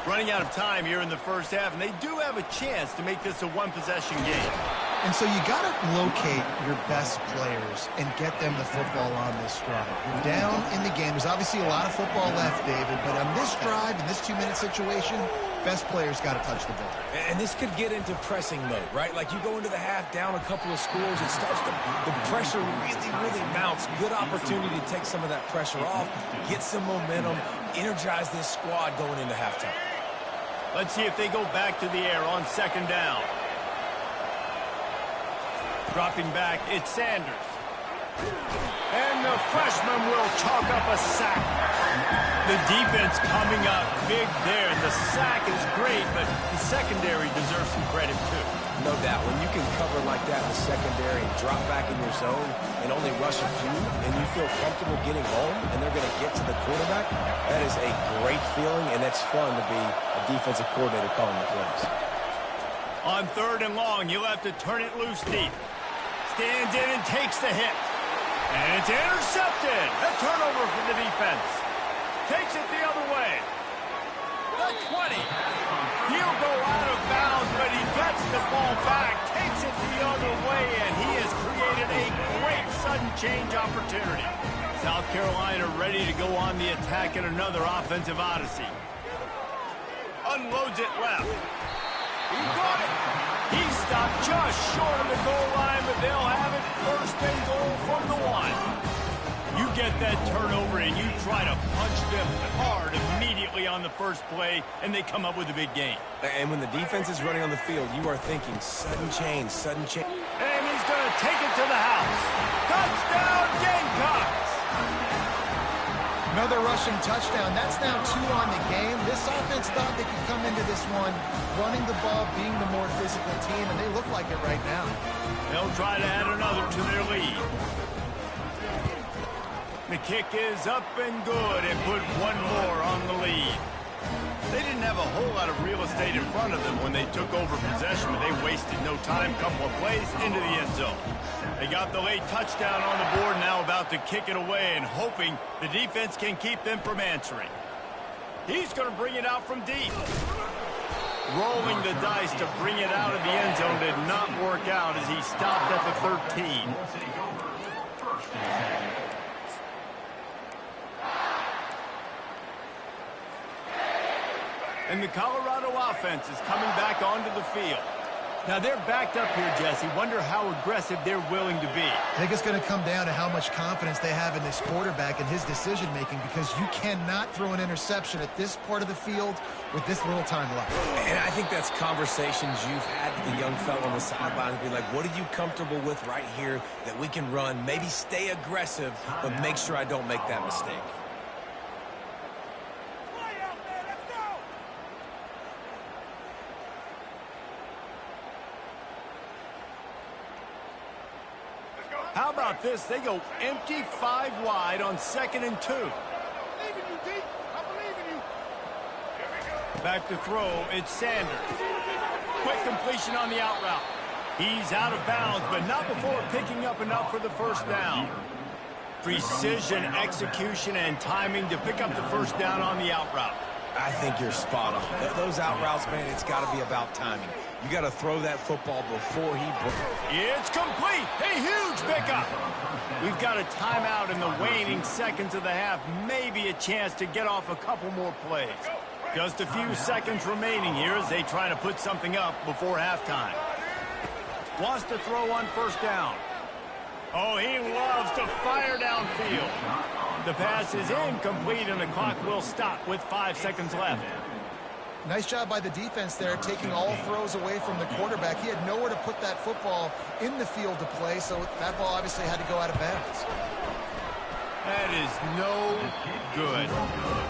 Running out of time here in the first half, and they do have a chance to make this a one-possession game. And so you got to locate your best players and get them the football on this drive. You're down in the game. There's obviously a lot of football left, David, but on this drive, in this 2-minute situation, best players got to touch the ball. And this could get into pressing mode, right? Like you go into the half down a couple of scores, it starts to, the pressure really mounts. Good opportunity to take some of that pressure off, get some momentum, energize this squad going into halftime. Let's see if they go back to the air on second down. Dropping back, it's Sanders. And the freshman will chalk up a sack. The defense coming up big there. The sack is great, but the secondary deserves some credit too. No doubt. When you can cover like that in the secondary and drop back in your zone and only rush a few, and you feel comfortable getting home and they're going to get to the quarterback, that is a great feeling, and it's fun to be a defensive coordinator calling the plays. On third and long, you'll have to turn it loose deep. Stands in and takes the hit. And it's intercepted. A turnover for the defense. Takes it the other way. The 20. He'll go out of bounds, but he gets the ball back. Takes it the other way, and he has created a great sudden change opportunity. South Carolina ready to go on the attack in another offensive odyssey. Unloads it left. He got it. He stopped just short of the goal line, but they'll have it first and goal from the 1. You get that turnover and you try to punch them hard immediately on the first play, and they come up with a big gain. And when the defense is running on the field, you are thinking sudden change, sudden change. And he's going to take it to the house. Touchdown, Gamecocks! Another rushing touchdown. That's now 2 on the game. This offense thought they could come into this one running the ball, being the more physical team, and they look like it right now. They'll try to add another to their lead. The kick is up and good and put one more on the lead. They didn't have a whole lot of real estate in front of them when they took over possession, but they wasted no time. Couple of plays into the end zone. They got the late touchdown on the board, now about to kick it away and hoping the defense can keep them from answering. He's going to bring it out from deep. Rolling the dice to bring it out of the end zone did not work out as he stopped at the 13. And the Colorado offense is coming back onto the field. Now they're backed up here, Jesse. Wonder how aggressive they're willing to be. I think it's going to come down to how much confidence they have in this quarterback and his decision-making, because you cannot throw an interception at this part of the field with this little time left. And I think that's conversations you've had with the young fellow on the sideline. Be like, what are you comfortable with right here that we can run? Maybe stay aggressive, but make sure I don't make that mistake. How about this? They go empty 5 wide on 2nd and 2. Back to throw, it's Sanders. Quick completion on the out route. He's out of bounds, but not before picking up enough for the first down. Precision, execution, and timing to pick up the first down on the out route. I think you're spot on. Those out routes, man, it's got to be about timing. You got to throw that football before he... It's complete. A huge pickup. We've got a timeout in the waning seconds of the half. Maybe a chance to get off a couple more plays. Just a few seconds remaining here as they try to put something up before halftime. Wants to throw on first down. Oh, he loves to fire downfield. The pass is incomplete, and the clock will stop with 5 seconds left. Nice job by the defense there, taking all throws away from the quarterback. He had nowhere to put that football in the field to play, so that ball obviously had to go out of bounds. That is no good.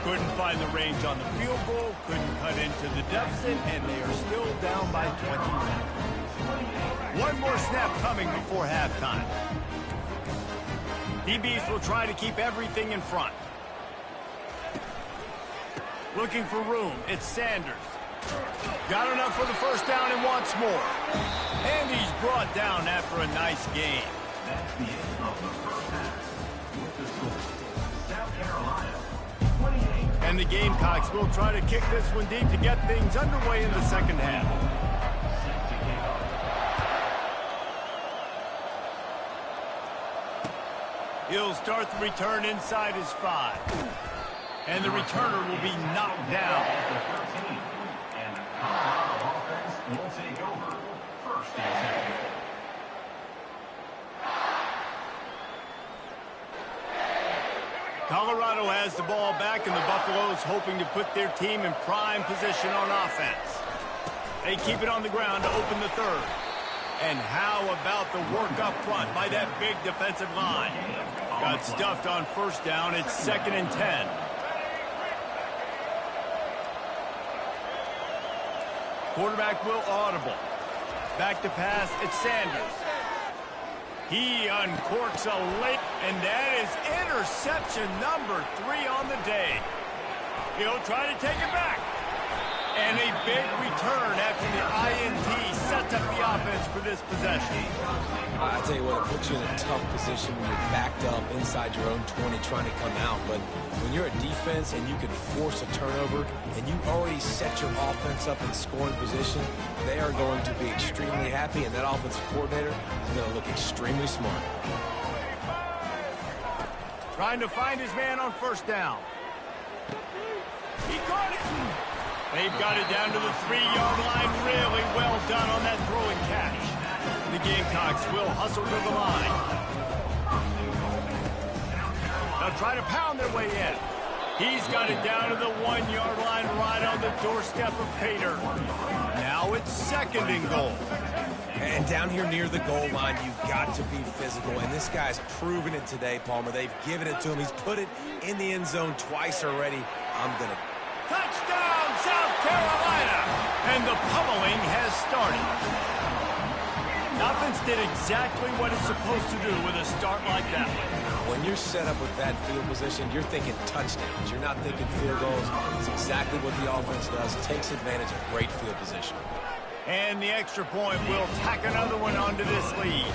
Couldn't find the range on the field goal, couldn't cut into the deficit, and they are still down by 20. One more snap coming before halftime. DBs will try to keep everything in front. Looking for room, it's Sanders. Got enough for the first down and wants more. And he's brought down after a nice gain. That's the end of the first half. With the score, South Carolina 28. And the Gamecocks will try to kick this one deep to get things underway in the second half. Set to kick off. He'll start the return inside his 5. And the returner will be knocked down. At the 13. And the Colorado offense will take over. First and 10. Colorado has the ball back, and the Buffaloes hoping to put their team in prime position on offense. They keep it on the ground to open the third. And how about the work up front by that big defensive line? Got stuffed on first down. It's 2nd and 10. Quarterback will audible. Back to pass, it's Sanders. He uncorks a late, and that is interception number 3 on the day. He'll try to take it back. And a big return after the INT sets up the offense for this possession. I tell you what, it puts you in a tough position when you're backed up inside your own 20 trying to come out. But when you're a defense and you can force a turnover and you already set your offense up in scoring position, they are going to be extremely happy, and that offensive coordinator is going to look extremely smart. Trying to find his man on first down. He caught it. They've got it down to the 3-yard line. Really well done on that throw and catch. The Gamecocks will hustle to the line. They'll try to pound their way in. He's got it down to the 1-yard line right on the doorstep of Pater. Now it's 2nd and goal. And down here near the goal line, you've got to be physical. And this guy's proven it today, Palmer. They've given it to him. He's put it in the end zone twice already. I'm going to... Touchdown, South Carolina! And the pummeling has started. The offense did exactly what it's supposed to do with a start like that. When you're set up with that field position, you're thinking touchdowns. You're not thinking field goals. It's exactly what the offense does. Takes advantage of great field position. And the extra point will tack another one onto this lead.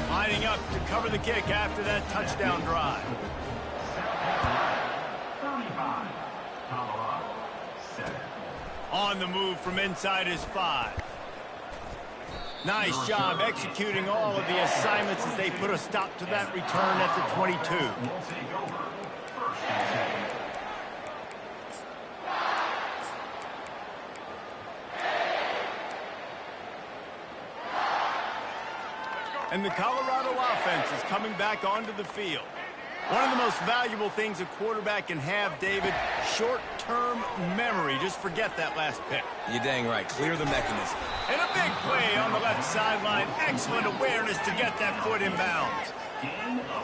Lining up to cover the kick after that touchdown drive. South Carolina 35. Colorado 7. On the move from inside his 5. Nice job executing all of the assignments as they put a stop to that return at the 22. Will take over. First and 10. And the Colorado offense is coming back onto the field. One of the most valuable things a quarterback can have, David, short-term memory. Just forget that last pick. You're dang right. Clear the mechanism. And a big play on the left sideline. Excellent awareness to get that foot in bounds.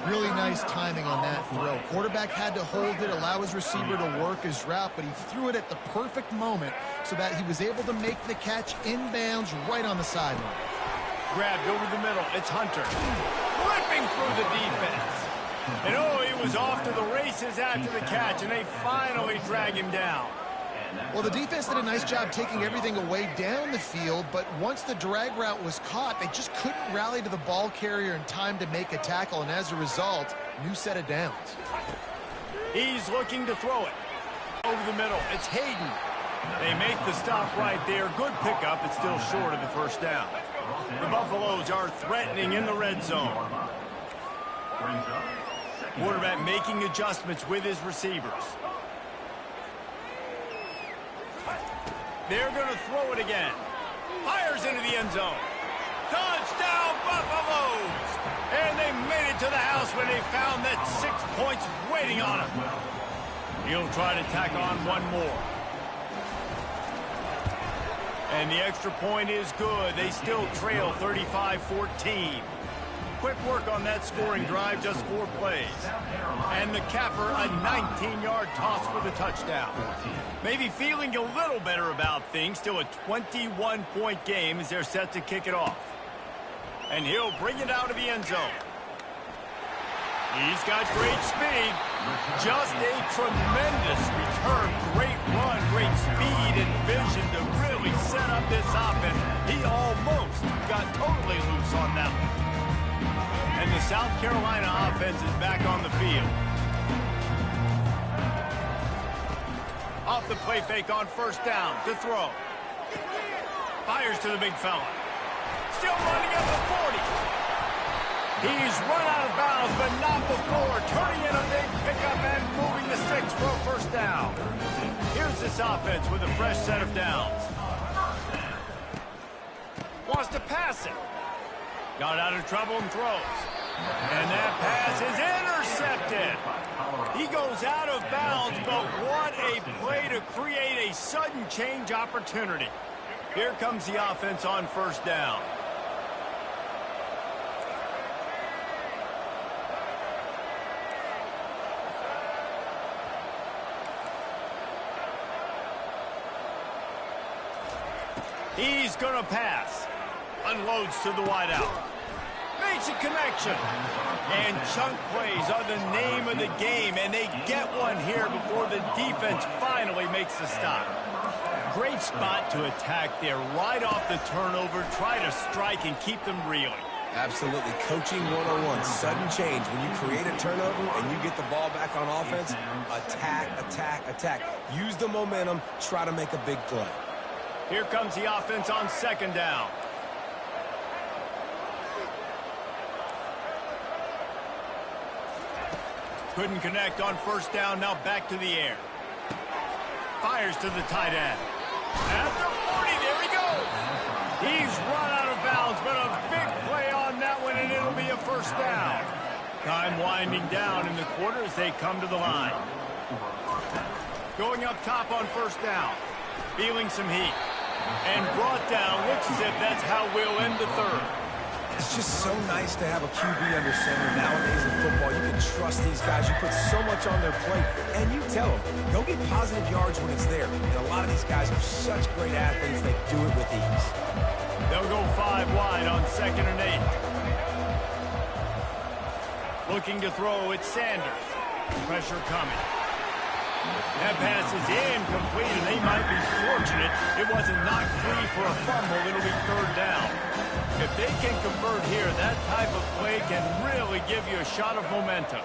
Really nice timing on that throw. Quarterback had to hold it, allow his receiver to work his route, but he threw it at the perfect moment so that he was able to make the catch inbounds right on the sideline. Grabbed over the middle. It's Hunter. Ripping through the defense. And oh, he was off to the races after the catch, and they finally drag him down. Well, the defense did a nice job taking everything away down the field, but once the drag route was caught, they just couldn't rally to the ball carrier in time to make a tackle, and as a result, new set of downs. He's looking to throw it. Over the middle, it's Hayden. They make the stop right there. Good pickup, it's still short of the first down. The Buffaloes are threatening in the red zone. Quarterback making adjustments with his receivers. They're going to throw it again. Fires into the end zone. Touchdown, Buffaloes! And they made it to the house when they found that 6 points waiting on them. He'll try to tack on one more. And the extra point is good. They still trail 35-14. Quick work on that scoring drive, just 4 plays. And the capper, a 19-yard toss for the touchdown. Maybe feeling a little better about things. Still a 21-point game as they're set to kick it off. And he'll bring it out of the end zone. He's got great speed. Just a tremendous return. Great run, great speed and vision to really set up this offense. He almost got totally loose on that one. And the South Carolina offense is back on the field. Off the play fake on first down to throw. Fires to the big fella. Still running at the 40. He's run out of bounds, but not before. Turning in a big pickup and moving the sticks for a first down. Here's this offense with a fresh set of downs. Wants to pass it. Got out of trouble and throws. And that pass is intercepted. He goes out of bounds, but what a play to create a sudden change opportunity. Here comes the offense on first down. He's going to pass. Unloads to the wideout. Makes a connection. And chunk plays are the name of the game, and they get one here before the defense finally makes the stop. Great spot to attack there. Right off the turnover, try to strike and keep them reeling. Absolutely. Coaching 101. Sudden change. When you create a turnover and you get the ball back on offense, attack, attack, attack. Use the momentum. Try to make a big play. Here comes the offense on second down. Couldn't connect on first down. Now back to the air. Fires to the tight end. At the 40, there he goes. He's run out of bounds, but a big play on that one, and it'll be a first down. Time winding down in the quarter as they come to the line. Going up top on first down. Feeling some heat. And brought down. Looks as if that's how we'll end the third. It's just so nice to have a QB under center. Nowadays in football, you can trust these guys. You put so much on their plate, and you tell them, go get positive yards when it's there. And a lot of these guys are such great athletes, they do it with ease. They'll go 5 wide on 2nd and 8. Looking to throw, it's Sanders. Pressure coming. That pass is incomplete, and they might be fortunate it wasn't knocked free for a fumble. It'll be third down. If they can convert here, that type of play can really give you a shot of momentum.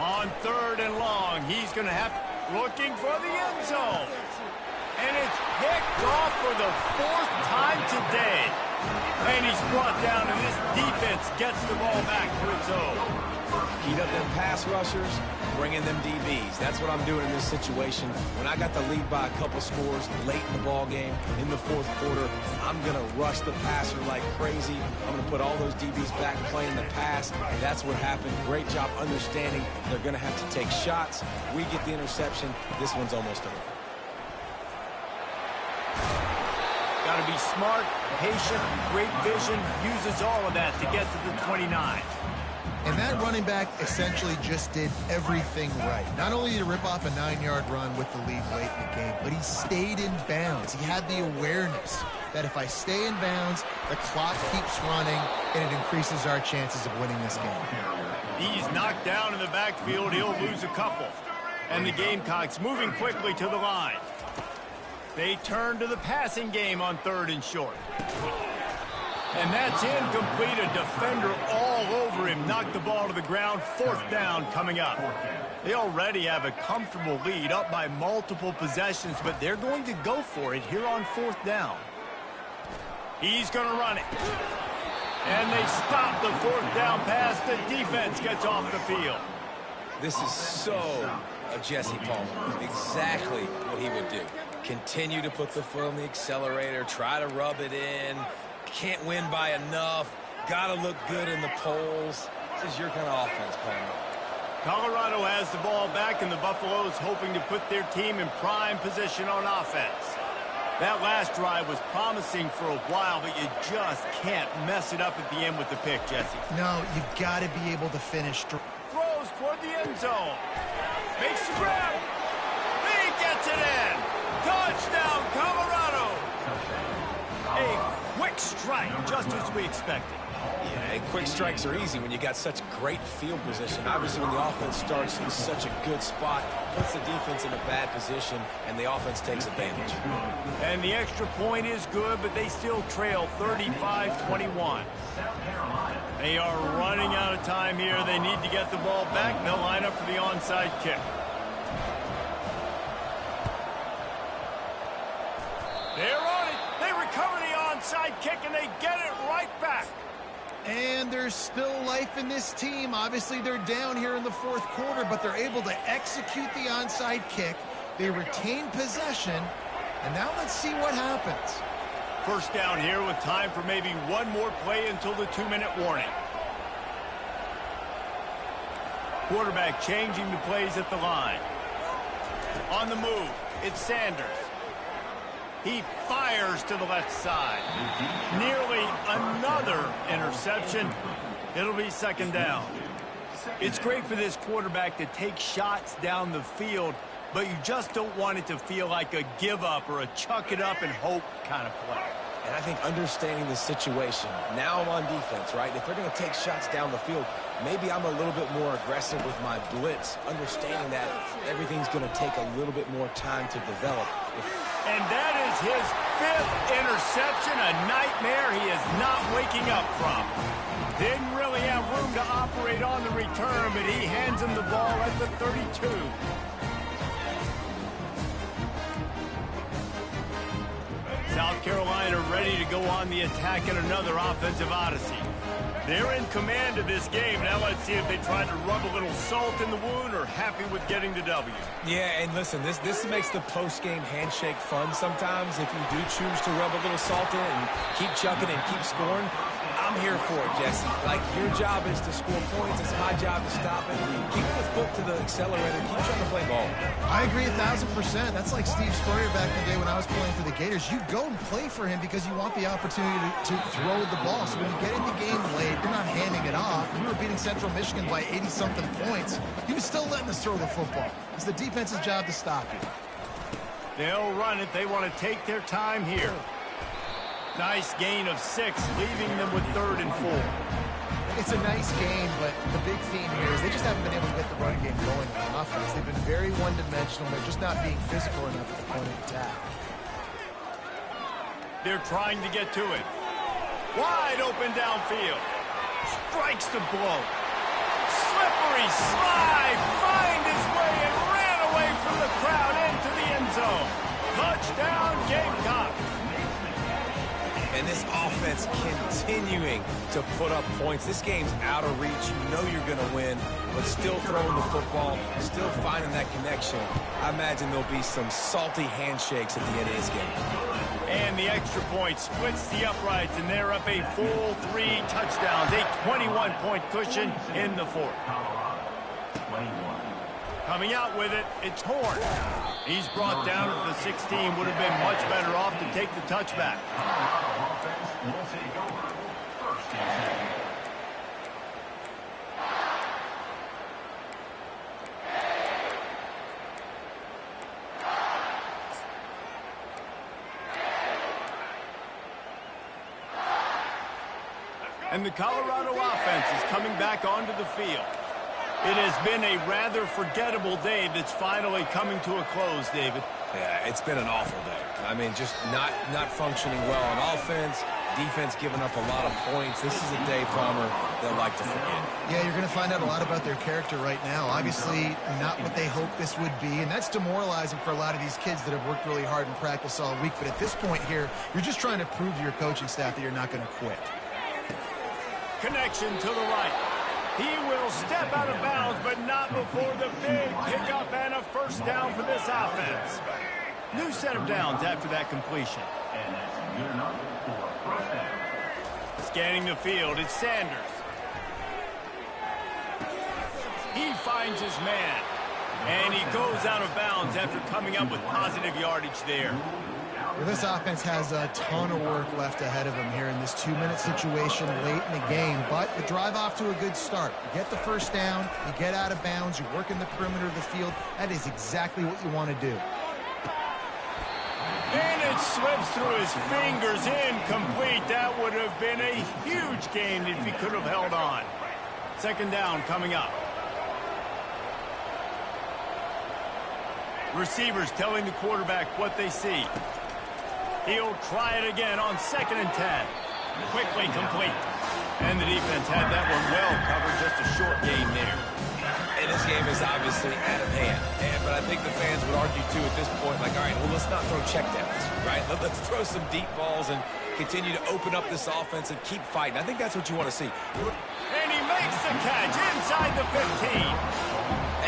On 3rd and long, he's going to have looking for the end zone. And it's picked off for the 4th time today. And he's brought down, and this defense gets the ball back to its own. Heat up them pass rushers, bring in them DBs. That's what I'm doing in this situation. When I got the lead by a couple scores late in the ball game, in the 4th quarter, I'm going to rush the passer like crazy. I'm going to put all those DBs back playing the pass. And that's what happened. Great job understanding they're going to have to take shots. We get the interception. This one's almost over. Got to be smart, patient, great vision, uses all of that to get to the 29. And that running back essentially just did everything right. Not only did he rip off a 9-yard run with the lead late in the game, but he stayed in bounds. He had the awareness that if I stay in bounds, the clock keeps running, and it increases our chances of winning this game. He's knocked down in the backfield. He'll lose a couple. And the Gamecocks moving quickly to the line. They turn to the passing game on 3rd and short. And that's incomplete. A defender all over him. Knocked the ball to the ground. 4th down coming up. They already have a comfortable lead up by multiple possessions, but they're going to go for it here on 4th down. He's going to run it. And they stop the 4th down pass. The defense gets off the field. This is so a Jesse Palmer. Exactly what he would do. Continue to put the foot on the accelerator, try to rub it in, can't win by enough, got to look good in the polls. This is your kind of offense, Palmer. Colorado has the ball back, and the Buffaloes hoping to put their team in prime position on offense. That last drive was promising for a while, but you just can't mess it up at the end with the pick, Jesse. No, you've got to be able to finish. Throws toward the end zone. Makes the grab. He gets it in. Touchdown, Colorado. A quick strike, just as we expected. Yeah, and quick strikes are easy when you got such great field position. Obviously, when the offense starts in such a good spot, puts the defense in a bad position, and the offense takes advantage. And the extra point is good, but they still trail 35-21. They are running out of time here. They need to get the ball back. They'll line up for the onside kick. They're on it. They recover the onside kick, and they get it right back. And there's still life in this team. Obviously, they're down here in the fourth quarter, but they're able to execute the onside kick. They retain possession, and now let's see what happens. First down here with time for maybe one more play until the 2-minute warning. Quarterback changing the plays at the line. On the move, it's Sanders. He fires to the left side. Nearly another interception. It'll be second down. It's great for this quarterback to take shots down the field, but you just don't want it to feel like a give up or a chuck it up and hope kind of play. And I think understanding the situation, now I'm on defense, right? If they're going to take shots down the field, maybe I'm a little bit more aggressive with my blitz, understanding that everything's going to take a little bit more time to develop. And that is his 5th interception, a nightmare he is not waking up from. Didn't really have room to operate on the return, but he hands him the ball at the 32. South Carolina ready to go on the attack in another offensive odyssey. They're in command of this game. Now let's see if they try to rub a little salt in the wound or happy with getting the W. Yeah, and listen, this makes the post-game handshake fun sometimes. If you do choose to rub a little salt in and keep chucking and keep scoring, I'm here for it, Jesse. Like, your job is to score points. It's my job to stop it. Keep the foot to the accelerator. Keep trying to play ball. I agree 1,000%. That's like Steve Spurrier back in the day when I was playing for the Gators. You go and play for him because you want the opportunity to throw the ball. So when you get in the game late, you're not handing it off. We were beating Central Michigan by 80-something points. He was still letting us throw the football. It's the defense's job to stop you. They'll run it. They want to take their time here. Nice gain of 6, leaving them with 3rd and 4. It's a nice game, but the big theme here is they just haven't been able to get the running game going on offense. They've been very one-dimensional. They're just not being physical enough at the point of attack. They're trying to get to it. Wide open downfield. Strikes the blow. Slippery slide. Find his way and ran away from the crowd into the end zone. Touchdown, Gamecocks. And this offense continuing to put up points. This game's out of reach. You know you're going to win, but still throwing the football, still finding that connection. I imagine there'll be some salty handshakes at the end of this game. And the extra point splits the uprights, and they're up a full 3 touchdowns, a 21-point cushion in the 4th. Coming out with it, it's Horn. He's brought down at the 16. Would have been much better off to take the touchback. And the Colorado offense is coming back onto the field. It has been a rather forgettable day that's finally coming to a close, David. Yeah, it's been an awful day. I mean, just not functioning well on offense, defense giving up a lot of points. This is a day, Palmer, they'll like to forget. Yeah, you're going to find out a lot about their character right now. Obviously, not what they hoped this would be, and that's demoralizing for a lot of these kids that have worked really hard in practice all week. But at this point here, you're just trying to prove to your coaching staff that you're not going to quit. Connection to the right. He will step out of bounds, but not before the big pickup and a first down for this offense. New set of downs after that completion. And that's good enough for first down. Scanning the field, it's Sanders. He finds his man. And he goes out of bounds after coming up with positive yardage there. Well, this offense has a ton of work left ahead of them here in this 2-minute situation late in the game. But the drive off to a good start. You get the first down, you get out of bounds, you work in the perimeter of the field. That is exactly what you want to do. And it slips through his fingers, incomplete. That would have been a huge gain if he could have held on. Second down coming up. Receivers telling the quarterback what they see. He'll try it again on 2nd and 10. Quickly complete. And the defense had that one well covered, just a short gain there. And this game is obviously out of hand. But I think the fans would argue, too, at this point, like, all right, well, let's not throw checkdowns, right? Let's throw some deep balls and continue to open up this offense and keep fighting. I think that's what you want to see. And he makes the catch inside the 15.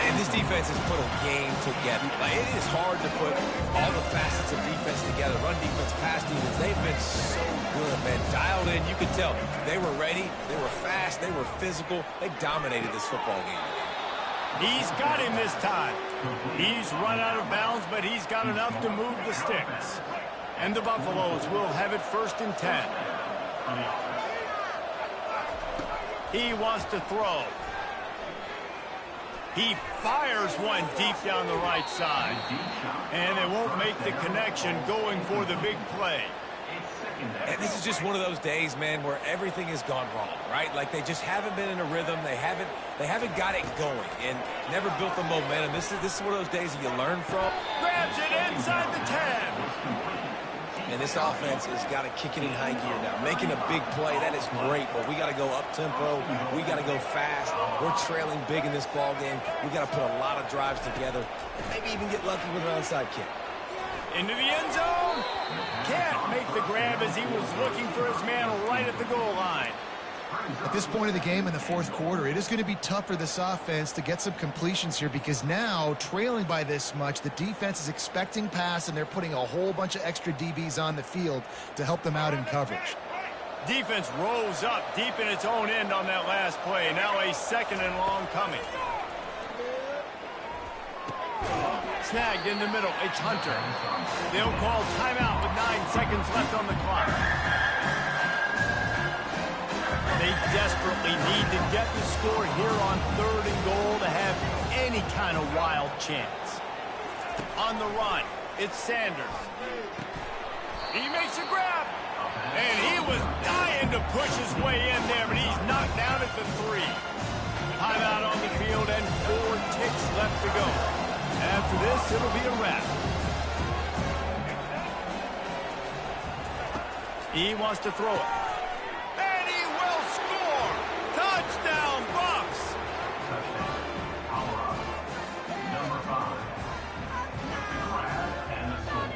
And this defense has put a game together. Like, it is hard to put all the facets of defense together. Run defense, pass defense. They've been so good, man. Dialed in. You could tell they were ready. They were fast. They were physical. They dominated this football game. He's got him this time. He's run out of bounds, but he's got enough to move the sticks. And the Buffaloes will have it 1st and 10. He wants to throw. He fires one deep down the right side. And they won't make the connection going for the big play. And this is just one of those days, man, where everything has gone wrong, right? Like, they just haven't been in a rhythm. They haven't got it going and never built the momentum. This is one of those days that you learn from. Grabs it inside the 10. And this offense has got to kick it in high gear now. Making a big play, that is great, but we got to go up-tempo. We got to go fast. We're trailing big in this ball game. We got to put a lot of drives together and maybe even get lucky with an onside kick. Into the end zone. Can't make the grab as he was looking for his man right at the goal line. At this point of the game in the 4th quarter, it is going to be tough for this offense to get some completions here because now, trailing by this much, the defense is expecting pass and they're putting a whole bunch of extra DBs on the field to help them out in coverage. Defense rolls up deep in its own end on that last play. Now a 2nd and long coming. Snagged in the middle. It's Hunter. They'll call timeout with 9 seconds left on the clock. They desperately need to get the score here on 3rd and goal to have any kind of wild chance. On the run, it's Sanders. He makes a grab. And he was dying to push his way in there, but he's knocked down at the 3. Timeout on the field and 4 ticks left to go. After this, it'll be a wrap. He wants to throw it. And he will score! Touchdown, Bucks! Number 5. And the score.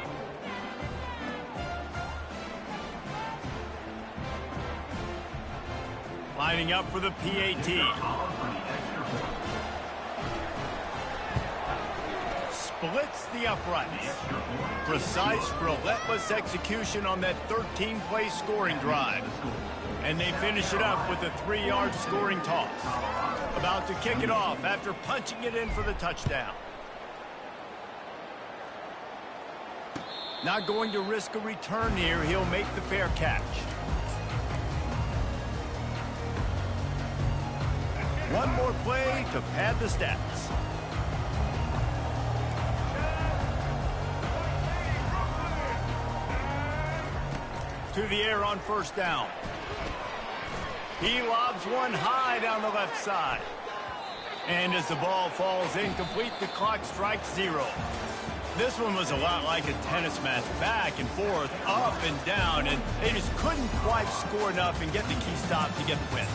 Lining up for the PAT. Splits the uprights. Precise, relentless execution on that 13-play scoring drive. And they finish it up with a 3-yard scoring toss. About to kick it off after punching it in for the touchdown. Not going to risk a return here. He'll make the fair catch. One more play to pad the stats. To the air on 1st down. He lobs one high down the left side. And as the ball falls incomplete, the clock strikes 0. This one was a lot like a tennis match, back and forth, up and down, and they just couldn't quite score enough and get the key stop to get the win.